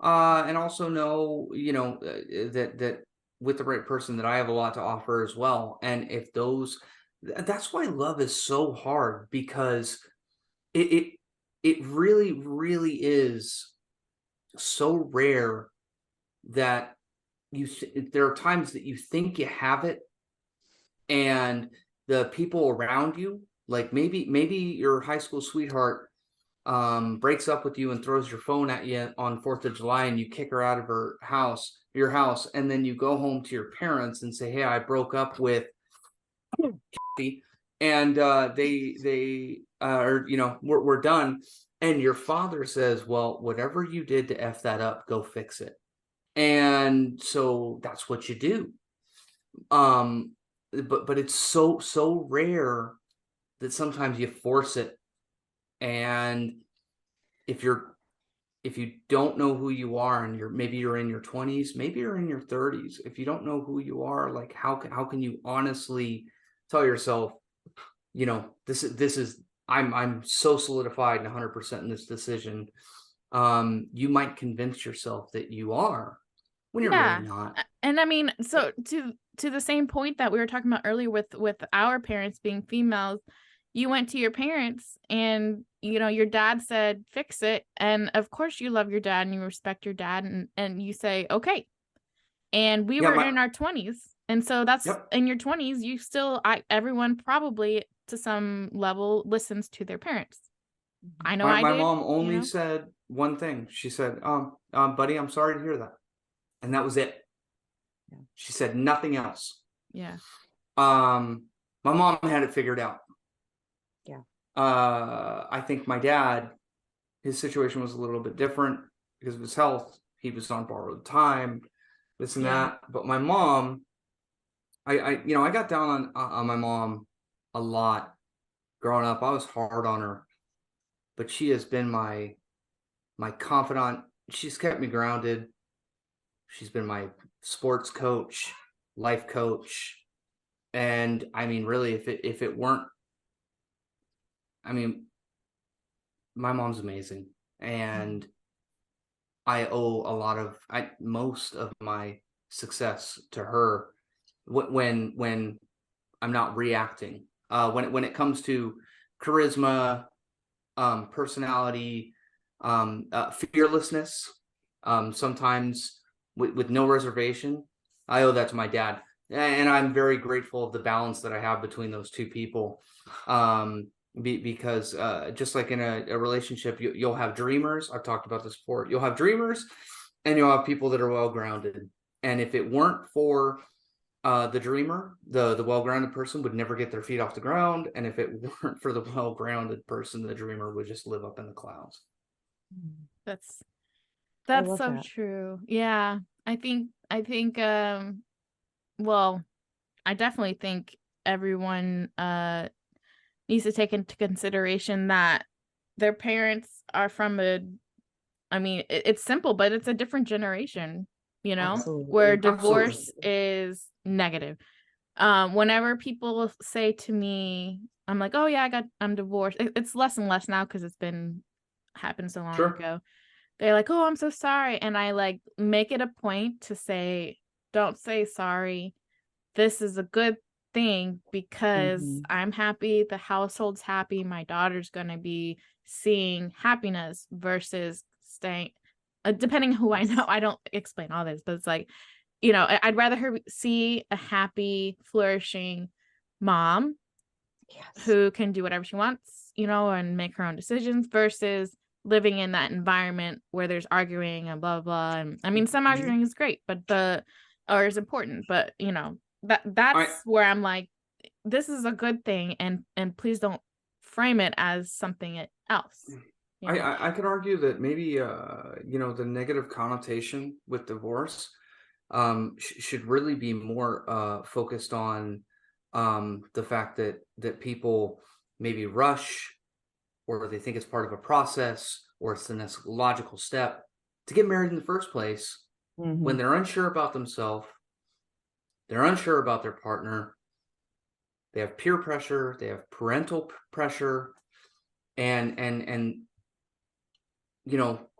and also know, that with the right person that I have a lot to offer as well. And if that's why love is so hard, because it it, it really, really is so rare that there are times that you think you have it, and the people around you, like maybe your high school sweetheart breaks up with you and throws your phone at you on 4th of July, and you kick her out of your house, and then you go home to your parents and say, "Hey, I broke up with," and we're done. And your father says, "Well, whatever you did to F that up, go fix it." And so that's what you do. But it's so rare that sometimes you force it. And if you don't know who you are, and maybe you're in your 20s, maybe you're in your 30s, if you don't know who you are, like how can you honestly tell yourself, this is I'm so solidified and 100% in this decision. You might convince yourself that you are, when you're Yeah. really not. And I mean, so to the same point that we were talking about earlier with our parents being females, you went to your parents and your dad said fix it, and of course you love your dad and you respect your dad, and you say okay. And we Yeah, were in our 20s, and so that's Yep. in your 20s, you still everyone probably to some level listens to their parents. I know I My did, mom only said one thing. She said, buddy, I'm sorry to hear that." And that was it. Yeah. She said nothing else. Yeah. My mom had it figured out. Yeah. I think my dad, his situation was a little bit different because of his health. He was on borrowed time, this and Yeah. that. But my mom, I got down on my mom a lot growing up. I was hard on her, but she has been my confidant. She's kept me grounded. She's been my sports coach, life coach. And I mean, really, if it weren't, I mean, my mom's amazing, and I owe most of my success to her. when I'm not reacting. When it comes to charisma, personality, fearlessness, sometimes with no reservation, I owe that to my dad, and I'm very grateful of the balance that I have between those two people. Because just like in a relationship, you'll have dreamers. I've talked about this before. You'll have dreamers, and you'll have people that are well grounded. And if it weren't for the dreamer, the well-grounded person would never get their feet off the ground, and if it weren't for the well-grounded person, the dreamer would just live up in the clouds. That's I that's love so that. true. Yeah. I think well, I definitely think everyone needs to take into consideration that their parents are from I mean, it's simple, but it's a different generation, Absolutely. where Absolutely. divorce is negative. Whenever people say to me, I'm like, oh yeah, I'm divorced. It's less and less now because happened so long Sure. ago. They're like, oh, I'm so sorry. And I like make it a point to say, don't say sorry. This is a good thing because Mhm. I'm happy, the household's happy, my daughter's gonna be seeing happiness versus staying depending who I know. I don't explain all this, but it's like, I'd rather her see a happy, flourishing mom Yes. who can do whatever she wants, and make her own decisions versus living in that environment where there's arguing and blah blah. And I mean, some arguing is great, or is important, but that's where I'm like, this is a good thing, and please don't frame it as something else. I could argue that maybe the negative connotation with divorce should really be more focused on the fact that people maybe rush, or they think it's part of a process, or it's the next logical step to get married in the first place, when Mhm. they're unsure about themselves, they're unsure about their partner, they have peer pressure, they have parental pressure, and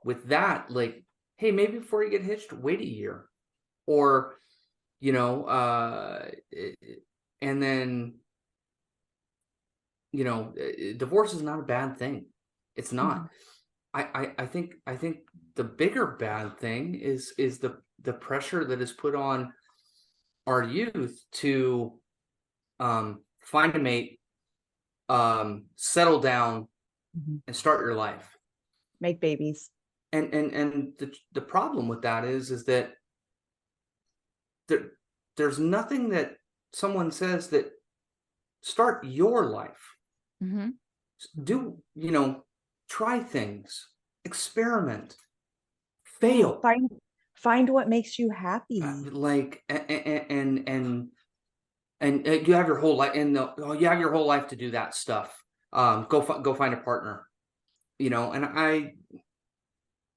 with that, like, hey, maybe before you get hitched, wait a year, or and then divorce is not a bad thing. It's not. Mhm. I think the bigger bad thing is the pressure that is put on our youth to find a mate, settle down, Mhm. and start your life. Make babies. And the problem with that is that there's nothing that someone says that start your life. Mm-hmm. Do try things, experiment, fail, Find what makes you happy. like and you have your whole life, and you have your whole life to do that stuff. Go find a partner, and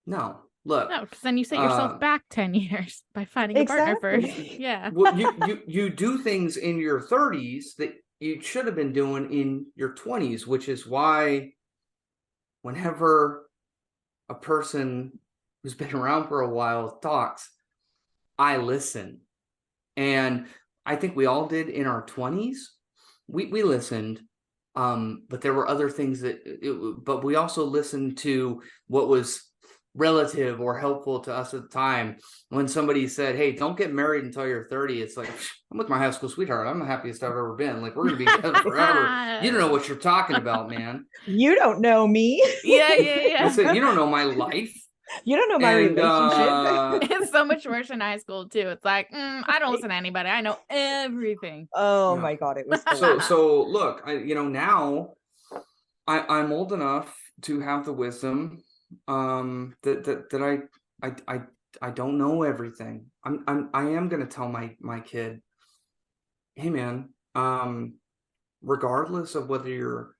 no, look, No, because then you set yourself back 10 years by finding a partner first. Exactly. Yeah. well, you do things in your 30s that you should have been doing in your 20s, which is why whenever a person who's been around for a while talks, I listen. And I think we all did in our 20s. We listened, but there were other things but we also listened to what was relative or helpful to us at the time. When somebody said, hey, don't get married until you're 30, it's like, I'm with my high school sweetheart, I'm the happiest I've ever been, like, we're gonna be together forever. You don't know what you're talking about, man. You don't know me. Yeah. I said, you don't know my life. You don't know my And relationship. It's so much worse in high school too. It's like, I don't listen to anybody. I know everything. Oh Yeah. my God, it was So look, now I'm old enough to have the wisdom that I don't know everything. I am gonna tell my kid, hey man, regardless of whether you're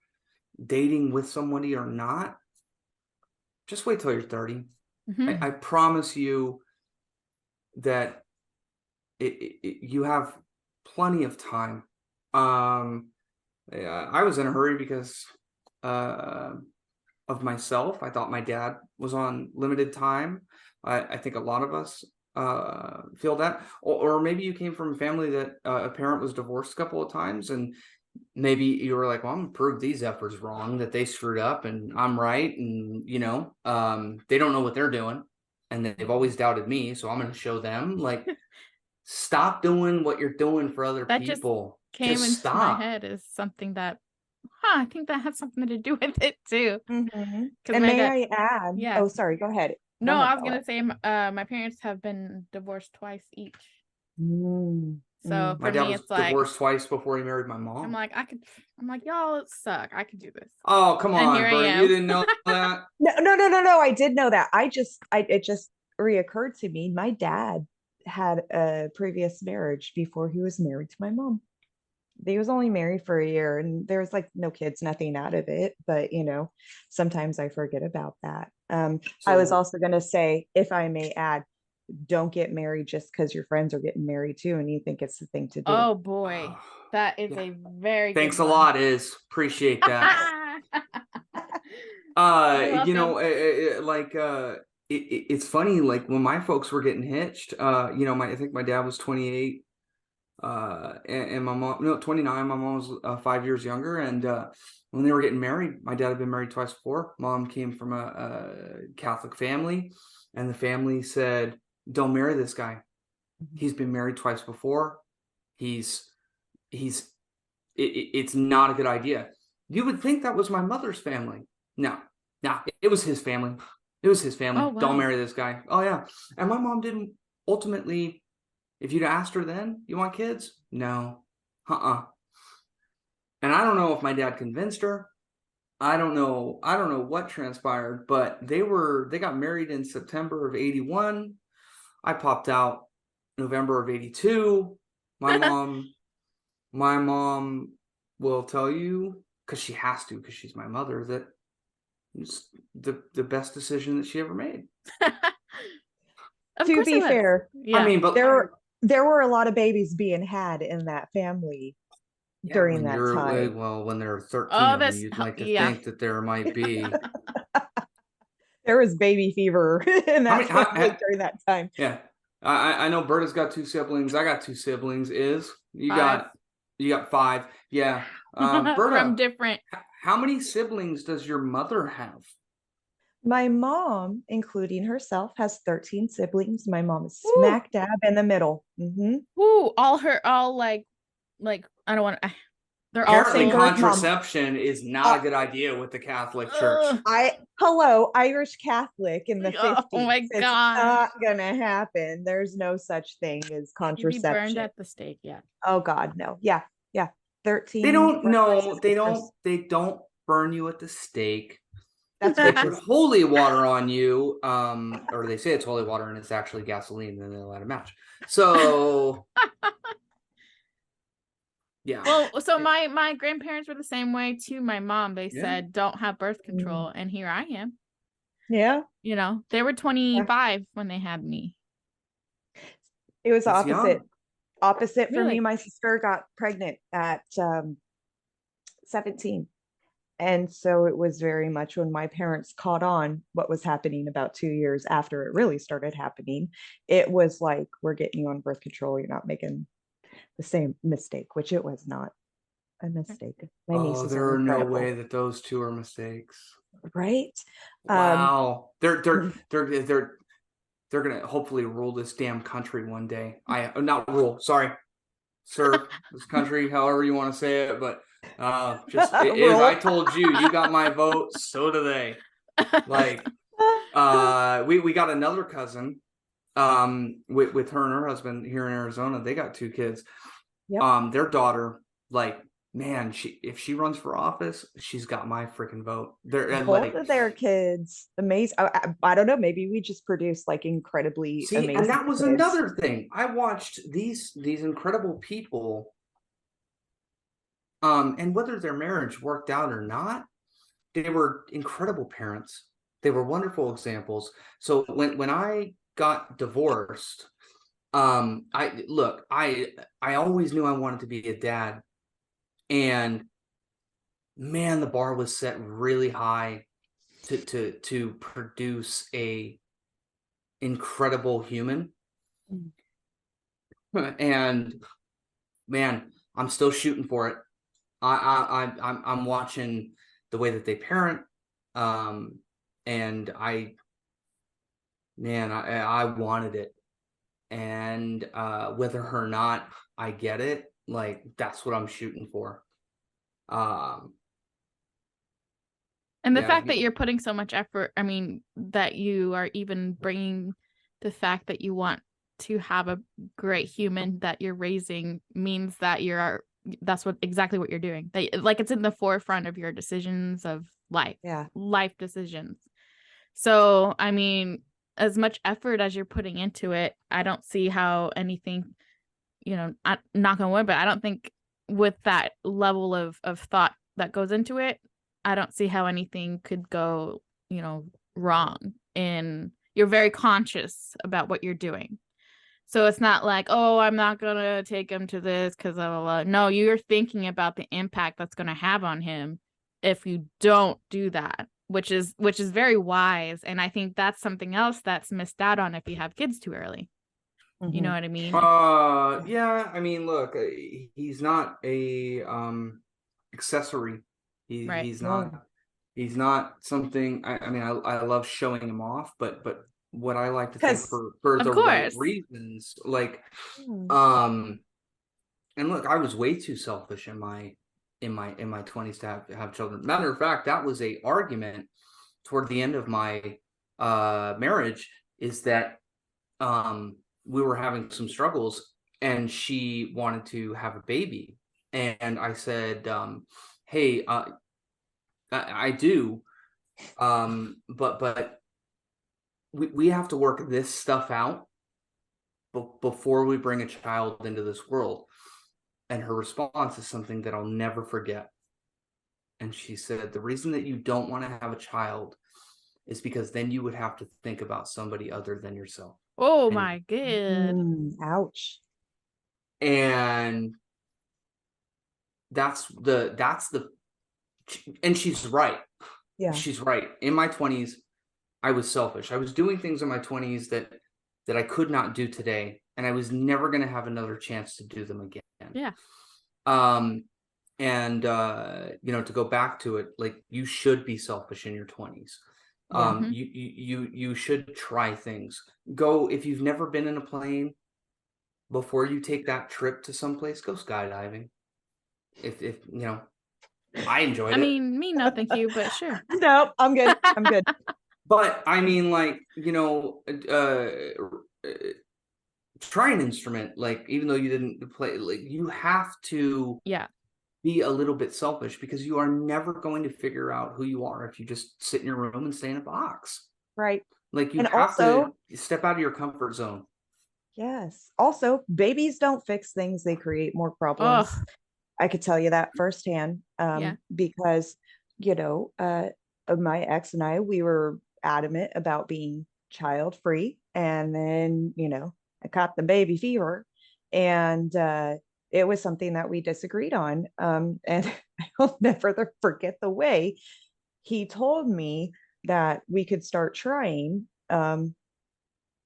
dating with somebody or not, just wait till you're 30. Mhm. I promise you that you have plenty of time. I was in a hurry because of myself. I thought my dad was on limited time. I think a lot of us feel that, or maybe you came from a family that a parent was divorced a couple of times, and maybe you were like, well, I'm gonna prove these efforts wrong, that they screwed up and I'm right, and they don't know what they're doing, and they've always doubted me, so I'm gonna show them. Like, stop doing what you're doing for other That just people. came Just into my stop. head as something that, I think that has something to do with it too. And my may dad, I add? yeah. Oh, sorry. Go ahead. Go No, ahead, I was Bella. gonna say, my parents have been divorced twice each. Mm, So My for dad me, was it's like, divorced twice before he married my mom. I'm like, y'all, it suck. I could do this. Oh, come And on, here I Berta. You am. didn't know that? No. I did know that. It just reoccurred to me. My dad had a previous marriage before he was married to my mom. He was only married for a year, and there was like no kids, nothing out of it. But sometimes I forget about that. I was So also going to say, if I may add, don't get married just because your friends are getting married too, and you think it's the thing to do. Oh boy, that is yeah. a very Thanks good a one. lot, Is. Appreciate that. It's funny, like when my folks were getting hitched, I think my dad was 28, and my mom, no, 29. My mom was 5 years younger, and when they were getting married, my dad had been married twice before. Mom came from a Catholic family, and the family said, "Don't marry this guy. He's been married twice before. He's it's not a good idea." You would think that was my mother's family. No, it was his family. It was his family. Oh, wow. Don't marry this guy. Oh yeah. And my mom didn't ultimately. If you'd asked her then, you want kids? No. And I don't know if my dad convinced her. I don't know what transpired, but they got married in September of 81. I popped out November of 82. My mom will tell you, because she has to, because she's my mother, that it's the best decision that she ever made. To be fair, yeah. I mean, but there were a lot of babies being had in that family during that time. Well, when there are 13 of them, you'd like to think that there might be. There was baby fever in that family during that time. Yeah, I know Berta's got 2 siblings. I got 2 siblings. You got 5? Yeah. Berta, from different. How many siblings does your mother have? My mom, including herself, has 13 siblings. My mom is smack dab in the middle. Ooh, all like I don't want to. They're Apparently, all contraception is not a good idea with the Catholic Church. Irish Catholic in the 50s. Oh my It's God. not gonna happen. There's no such thing as contraception. You'd be burned at the stake, yeah. Oh God, no. Yeah. 13. They don't burn you at the stake. They put holy water on you, or they say it's holy water and it's actually gasoline, and then they light a match. So yeah. Well, so my grandparents were the same way too. My mom, they said don't have birth control, and here I am. Yeah. They were 25 when they had me. It was opposite. Young. Opposite for me. My sister got pregnant at 17. And so it was very much when my parents caught on what was happening about 2 years after it really started happening. It was like, we're getting you on birth control. You're not making the same mistake, which it was not a mistake. My nieces there are are no incredible. way that those 2 are mistakes. Right? Wow. They're gonna hopefully rule this damn country one day. Not rule, sorry. Serve this country, however you want to say it, but just as I told you, you got my vote, so do they. Like, we got another cousin, with her and her husband here in Arizona. They got 2 kids. Yep. Their daughter, like, man, if she runs for office, she's got my freaking vote. Both of their kids, amazing. I don't know. Maybe we just produce like incredibly amazing. And that was kids. another thing. I watched these incredible people, and whether their marriage worked out or not, they were incredible parents. They were wonderful examples. So when I got divorced, I always knew I wanted to be a dad, and man, the bar was set really high to produce a incredible human. And man, I'm still shooting for it. I'm watching the way that they parent, and I wanted it, and whether or not I get it, like that's what I'm shooting for. And the Yeah, fact that you're putting so much effort, I mean, that you are even bringing the fact that you want to have a great human that you're raising means that that's exactly what you're doing. Like it's in the forefront of your decisions of life. Yeah. Life decisions. So, I mean, as much effort as you're putting into it, I don't see how anything, knock on wood, but I don't think with that level of thought that goes into it, I don't see how anything could go, wrong. And you're very conscious about what you're doing. So it's not like, oh, I'm not going to take him to this because no, you're thinking about the impact that's going to have on him if you don't do that, which is very wise. And I think that's something else that's missed out on if you have kids too early. You know what I mean? Yeah, I mean, look, he's not a accessory. Right. He's not something. I mean, I love showing him off, but what I like to think for Of the right course. reasons, like, and look, I was way too selfish in my 20s to have children. Matter of fact, that was a argument toward the end of my marriage, is that we were having some struggles, and she wanted to have a baby, and I said, hey, I do, but we have to work this stuff out before we bring a child into this world. And her response is something that I'll never forget. And she said, the reason that you don't want to have a child is because then you would have to think about somebody other than yourself. Oh my God. Ouch. And that's the and she's right. Yeah. She's right. In my 20s, I was selfish. I was doing things in my 20s that I could not do today, and I was never going to have another chance to do them again. Yeah. And to go back to it, like, you should be selfish in your 20s. You should try things. Go, if you've never been in a plane, before you take that trip to someplace, go skydiving. If I enjoyed it. I mean, me, no, thank you, but sure. No, I'm good. I'm good. But I mean, like, try an instrument, like, even though you didn't play, like, you have to be a little bit selfish, because you are never going to figure out who you are if you just sit in your room and stay in a box. Right. Like, you have to step out of your comfort zone. Yes. Also, babies don't fix things, they create more problems. Ugh. I could tell you that firsthand. Because, my ex and I, we were adamant about being child free. And then, I caught the baby fever, and it was something that we disagreed on. And I'll never forget the way he told me that we could start trying.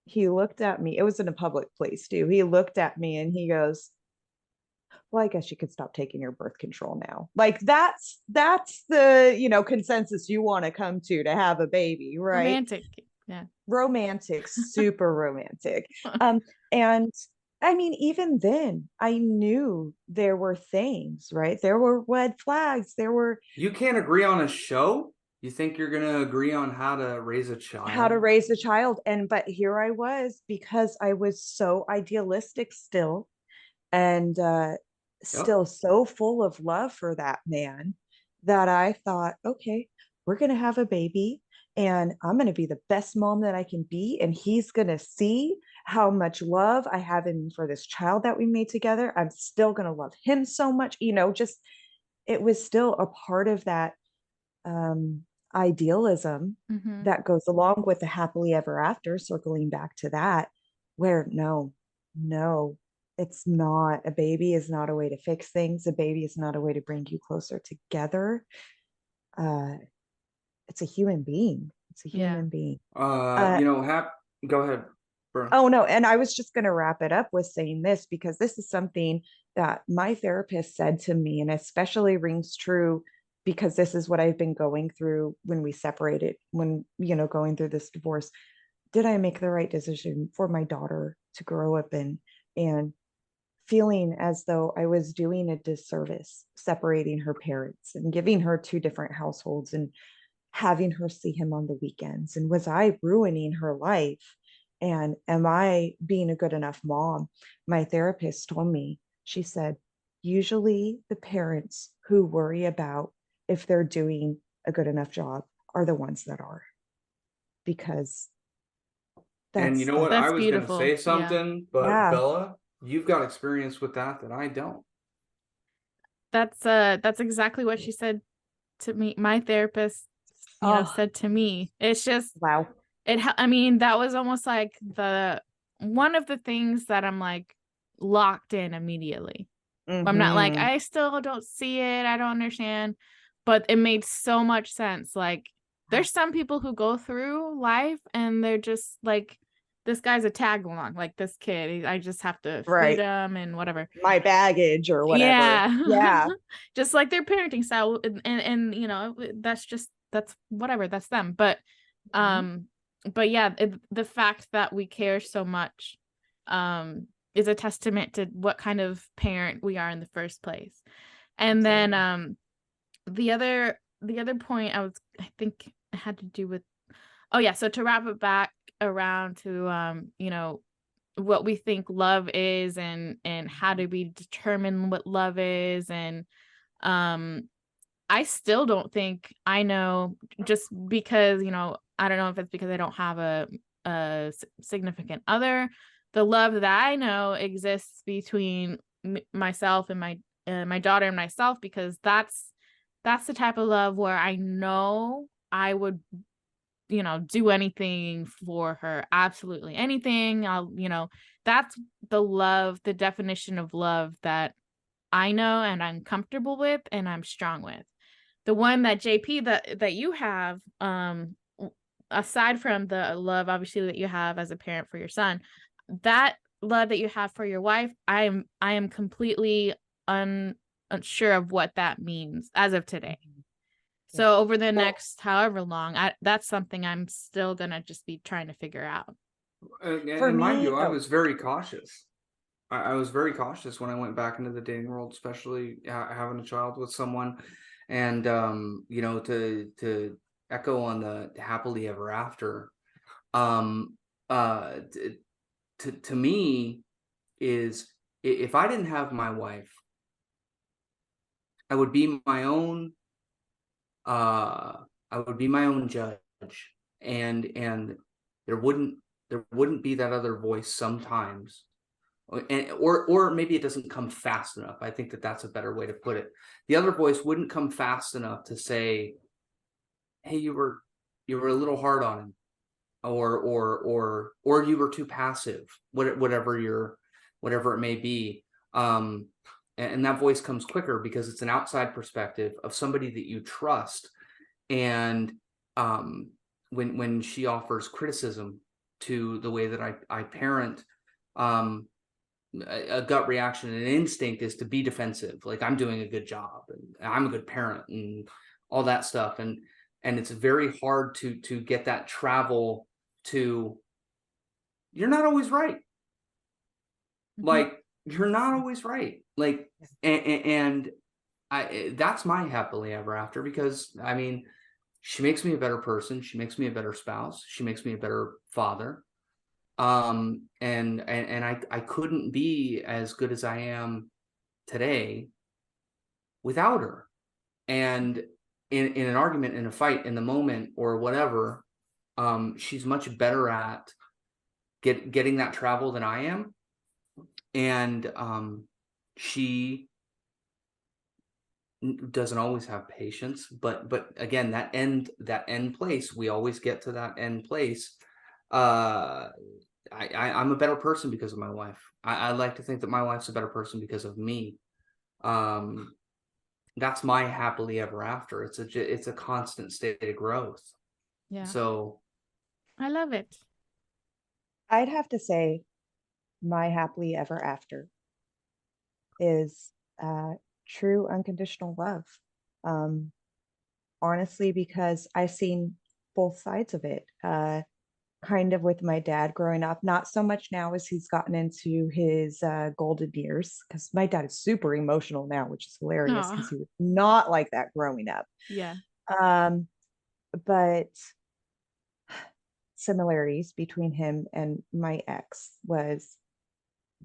He looked at me, it was in a public place too. He looked at me and he goes, well, I guess you could stop taking your birth control now. Like, that's the, consensus you want to come to have a baby, right? Romantic. Yeah. Romantic, super romantic. And I mean, even then, I knew there were things, right? There were red flags. You can't agree on a show? You think you're going to agree on how to raise a child? How to raise a child. But here I was, because I was so idealistic still, and still so full of love for that man, that I thought, okay, we're going to have a baby, and I'm going to be the best mom that I can be. And he's going to see how much love I have in for this child that we made together. I'm still going to love him so much, just, it was still a part of that idealism that goes along with the happily ever after, circling back to that, where no, it's not. A baby is not a way to fix things. A baby is not a way to bring you closer together. It's a human being. It's a human being. Go ahead. Oh no, and I was just going to wrap it up with saying this, because this is something that my therapist said to me, and especially rings true because this is what I've been going through when we separated, when, going through this divorce. Did I make the right decision for my daughter to grow up in? And feeling as though I was doing a disservice separating her parents and giving her two different households and having her see him on the weekends. And was I ruining her life? And am I being a good enough mom? My therapist told me, she said, usually the parents who worry about if they're doing a good enough job are the ones that are, because And you know what? That's I was going to beautiful. say something, but yeah. Bella, you've got experience with that I don't. That's exactly what she said to me. My therapist, said to me. It's just Wow. I mean, that was almost like one of the things that I'm like locked in immediately. I'm not like, I still don't see it, I don't understand, but it made so much sense. Like, there's some people who go through life and they're just like, this guy's a tag along, like this kid, I just have to feed Right. him and whatever. My baggage or whatever. Yeah. Yeah. Just like their parenting style, and that's whatever, that's them. But yeah, the fact that we care so much is a testament to what kind of parent we are in the first place. And then the other point I think it had to do with, oh yeah, so to wrap it back around to what we think love is, and how do we determine what love is. And I still don't think I know, just because I don't know if it's because I don't have a significant other. The love that I know exists between myself and my daughter and myself, because that's the type of love where I know I would do anything for her, absolutely anything. That's the definition of love that I know and I'm comfortable with and I'm strong with. The one that JP that you have, aside from the love obviously that you have as a parent for your son, that love that you have for your wife, I am completely unsure of what that means as of today. So over the next however long, that's something I'm still gonna just be trying to figure out. For And mind me, you, I was very cautious. I was very cautious when I went back into the dating world, especially having a child with someone, and to echo on the happily ever after. Um, to me is, if I didn't have my wife, I would be my own. I would be my own judge, and there wouldn't be that other voice sometimes. Or maybe it doesn't come fast enough. I think that's a better way to put it. The other voice wouldn't come fast enough to say, "Hey, you were a little hard on him," or you were too passive. Whatever it may be. And that voice comes quicker because it's an outside perspective of somebody that you trust. And when she offers criticism to the way that I parent, a gut reaction, an instinct is to be defensive, like I'm doing a good job and I'm a good parent and all that stuff. And it's very hard to get that travel to, you're not always right. Like, you're not always right. Like, and that's my happily ever after, because I mean, she makes me a better person. She makes me a better spouse. She makes me a better father. And I couldn't be as good as I am today without her. And in an argument, in a fight, in the moment or whatever, she's much better at getting that travel than I am. And she doesn't always have patience, but again, that end place, we always get to that end place. I'm a better person because of my wife. I like to think that my wife's a better person because of me. That's my happily ever after. It's a constant state of growth. Yeah. So I love it. I'd have to say my happily ever after is true unconditional love. Um, Honestly, because I've seen both sides of it. Kind of with my dad growing up, not so much now as he's gotten into his golden years, because my dad is super emotional now, which is hilarious because Oh, he was not like that growing up. yeah. Um, but similarities between him and my ex was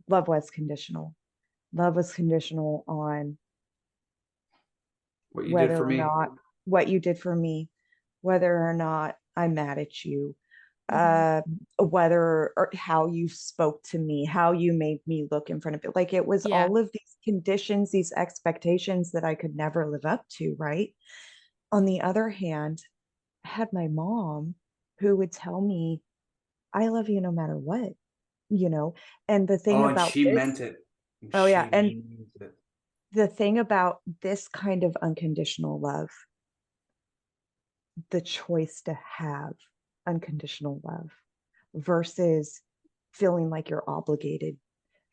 love was conditional. Love was conditional on What you did whether for or me. not what you did for me, whether or not I'm mad at you, Mhm. uh, whether or how you spoke to me, how you made me look in front of it. Like it was Yeah. all of these conditions, these expectations that I could never live up to, right? On the other hand, I had my mom who would tell me, I love you no matter what, you know? And the thing Oh, and about she this, meant it. oh yeah, She and meant it. the thing about this kind of unconditional love, the choice to have unconditional love versus feeling like you're obligated.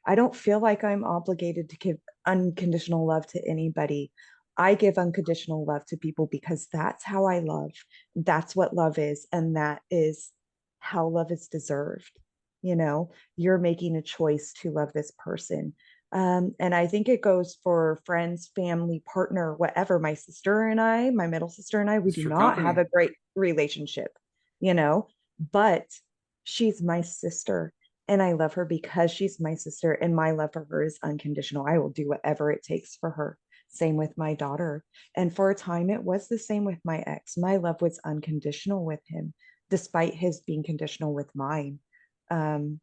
I don't feel like I'm obligated to give unconditional love to anybody. I give unconditional love to people because that's how I love. That's what love is. And that is how love is deserved. You know, you're making a choice to love this person. And I think it goes for friends, family, partner, whatever. My sister and I, my middle sister and I, we It's do for not have company. a great relationship, you know, but she's my sister and I love her because she's my sister, and my love for her is unconditional. I will do whatever it takes for her. Same with my daughter. And for a time, it was the same with my ex. My love was unconditional with him, despite his being conditional with mine. Um,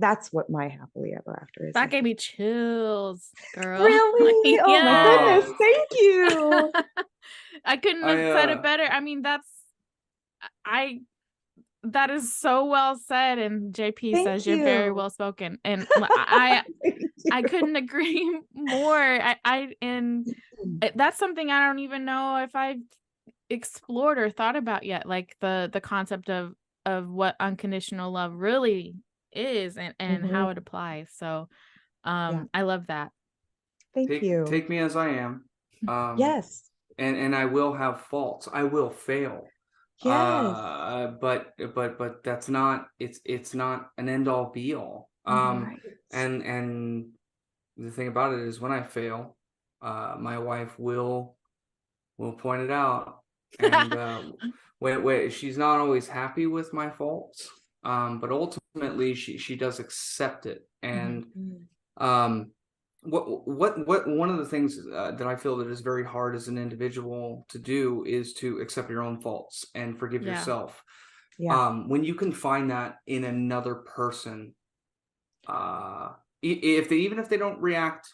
that's what my happily ever after is. That gave me chills, girl. Really? Oh my Yes. goodness. Thank you. I couldn't I have said it better. I mean, I that is so well said, and JP Thank says you're very you. well spoken. And I Thank I you. couldn't agree more. And that's something I don't even know if I've explored or thought about yet, like the concept of what unconditional love really is and how it Mhm. applies. So Yeah. I love that. Thank you. take me as I am. Um, Yes. and I will have faults. I will fail. Yes. But that's not it's not an end all be all. Hmm. Right. And the thing about it is when I fail, my wife will point it out. And when she's not always happy with my faults, but ultimately she does accept it. And Mhm. um, what one of the things that I feel that is very hard as an individual to do is to accept your own faults and forgive Yeah. yourself. Yeah. When you can find that in another person, if they even if they don't react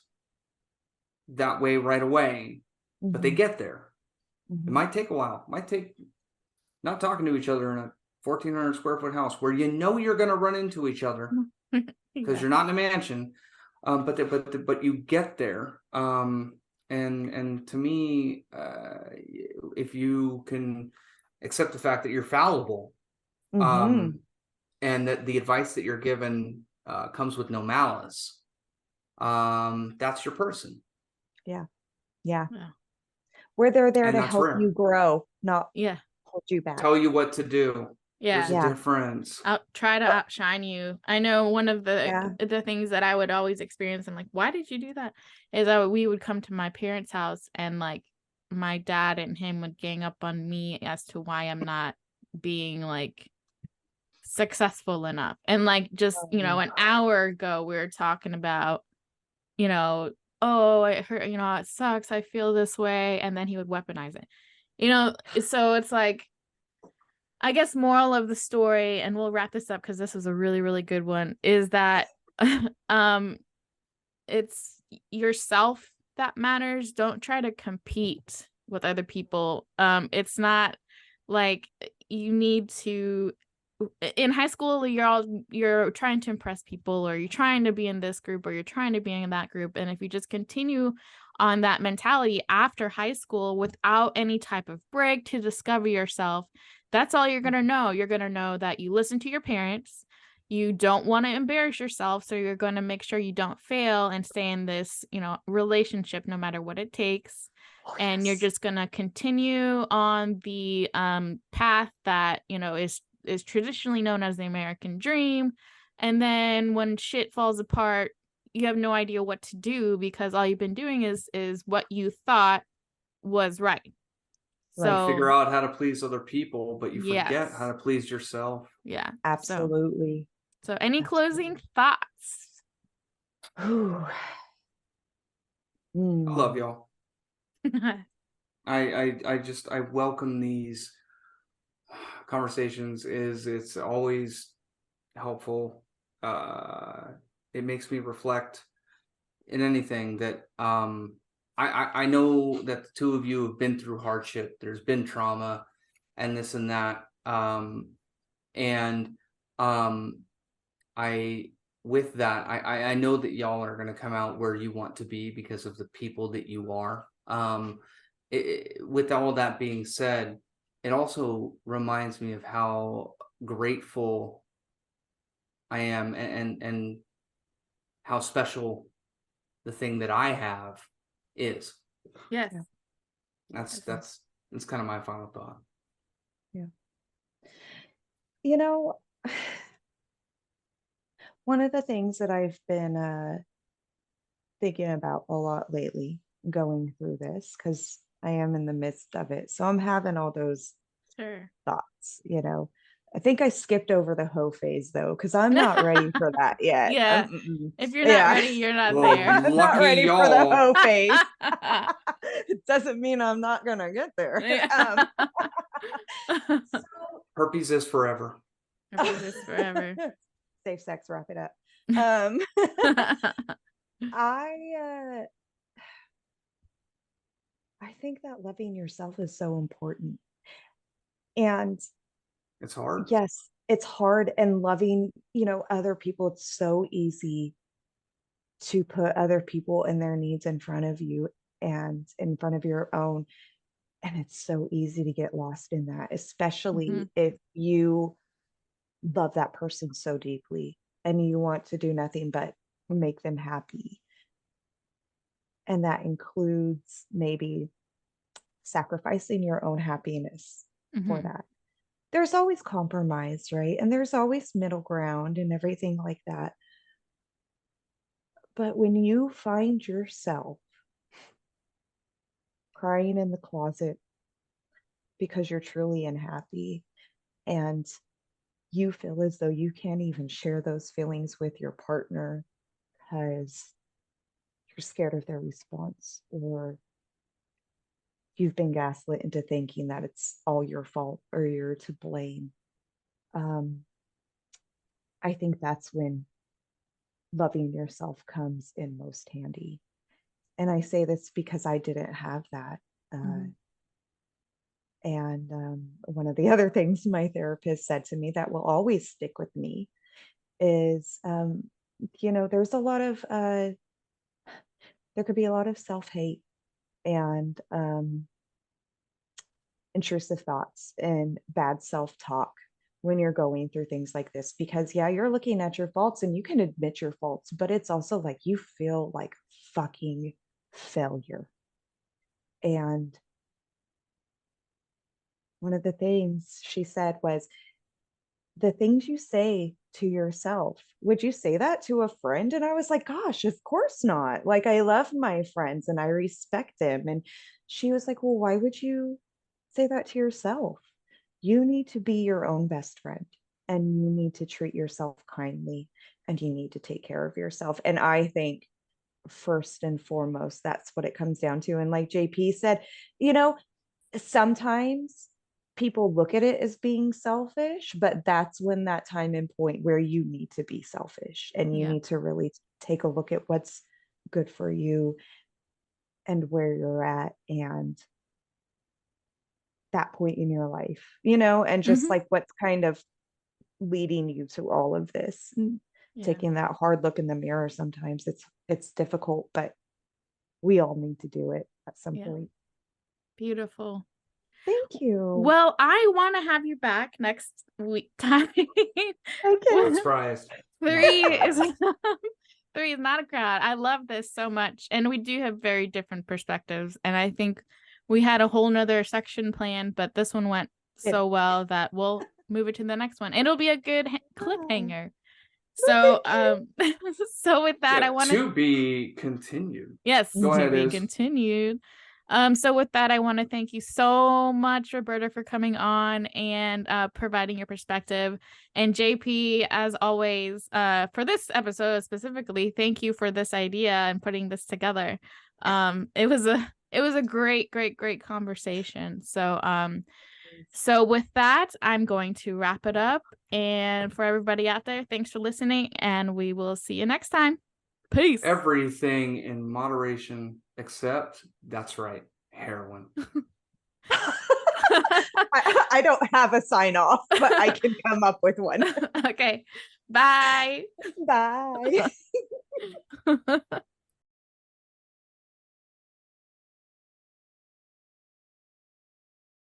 that way right away, but they Mhm. get there. It Mhm. might take a while. It might take not talking to each other in a 1,400 square foot house where you know you're going to run into each other because Yeah. you're not in a mansion. But you get there. And to me, if you can accept the fact that you're fallible, Mhm. um, and that the advice that you're given comes with no malice, that's your person, Yeah. Yeah. Yeah. Where they're there and to that's help you rare. grow, not Yeah. hold you back. Tell you what to do. There's Yeah. a Yeah. difference. Try to Uh, outshine you. I know one of yeah. the things that I would always experience and like, why did you do that? Is we would come to my parents' house and like my dad and him would gang up on me as to why I'm not being like successful enough. And like just, an hour ago we were talking about, you know, oh, it hurt, it sucks. I feel this way. And then he would weaponize it. So it's like I guess moral of the story, and we'll wrap this up because this was a really, really good one, is that um it's yourself that matters. Don't try to compete with other people. It's not like you need to in high school you're trying to impress people, or you're trying to be in this group, or you're trying to be in that group. And if you just continue on that mentality after high school without any type of break to discover yourself, that's all you're going to know. You're going to know that you listen to your parents, you don't want to embarrass yourself, so you're going to make sure you don't fail and stay in this, relationship no matter what it takes. Oh, And you're yes. just going to continue on the path that, is traditionally known as the American dream. And then when shit falls apart, you have no idea what to do because all you've been doing is what you thought was right. Right. You figure So, out how to please other people, but you forget how yes. to please yourself. Yeah. Absolutely. So any closing Absolutely. thoughts? Ooh. I love Mm. y'all. I welcome these conversations. It's always helpful. It makes me reflect in anything that I know that the two of you have been through hardship. There's been trauma and this and that. And I with that, I know that y'all are gonna come out where you want to be because of the people that you are. With all that being said, it also reminds me of how grateful I am and how special the thing that I have is. Yes. Yeah. That's kind of my final thought. Yeah. You know, one of the things that I've been thinking about a lot lately, going through this, because I am in the midst of it. So I'm having all those Sure. thoughts. I think I skipped over the hoe phase though, because I'm not ready for that yet. Yeah. Mm-mm. If you're not Yeah. ready, you're not Well, there. I'm not lucky ready for the y'all. hoe phase. It doesn't mean I'm not gonna get there. Yeah. So Herpes is forever. Herpes is forever. safe sex, wrap it up. Um, I I think that loving yourself is so important. And It's hard. yes, it's hard, and loving other people, it's so easy to put other people and their needs in front of you and in front of your own. And it's so easy to get lost in that, Mhm. especially if you love that person so deeply and you want to do nothing but make them happy. And that includes maybe sacrificing your own happiness for Mhm. that. There's always compromise, right? And there's always middle ground and everything like that. But when you find yourself crying in the closet because you're truly unhappy and you feel as though you can't even share those feelings with your partner because you're scared of their response, or you've been gaslit into thinking that it's all your fault or you're to blame. Um, I think that's when loving yourself comes in most handy. And I say this because I didn't have that. Uh, Mhm. and one of the other things my therapist said to me that will always stick with me is, there's a lot of, there could be a lot of self hate and intrusive thoughts and bad self talk when you're going through things like this. Because, yeah, you're looking at your faults and you can admit your faults, but it's also like you feel like fucking failure. And one of the things she said was, the things you say to yourself, would you say that to a friend? And I was like, gosh, of course not. Like, I love my friends and I respect them. And she was like, well, why would you say that to yourself? You need to be your own best friend and you need to treat yourself kindly and you need to take care of yourself. And I think first and foremost, that's what it comes down to. And like JP said, you know, sometimes people look at it as being selfish, but that's when that time and point where you need to be selfish and you Yeah. need to really take a look at what's good for you and where you're at and that point in your life, and just Mhm. like what's kind of leading you to all of this. And Yeah. taking that hard look in the mirror, sometimes it's difficult, but we all need to do it at some Yeah. point. Beautiful. Thank you. Well, I want to have you back next week time. Okay. Surprised. Three is three is not a crowd. I love this so much. And we do have very different perspectives. And I think we had a whole nother section planned, but this one went so well that we'll move it to the next one. It'll be a good cliffhanger. So so with that, I want to be continued. Yes, Go to ahead, be Iz. continued. So with that, I want to thank you so much, Roberta, for coming on and providing your perspective. And JP, as always, for this episode specifically, thank you for this idea and putting this together. It was a great conversation. So with that, I'm going to wrap it up. And for everybody out there, thanks for listening, and we will see you next time. Peace. Everything in moderation except, that's right, heroin. I don't have a sign off, but I can come up with one. Okay. Bye. Bye.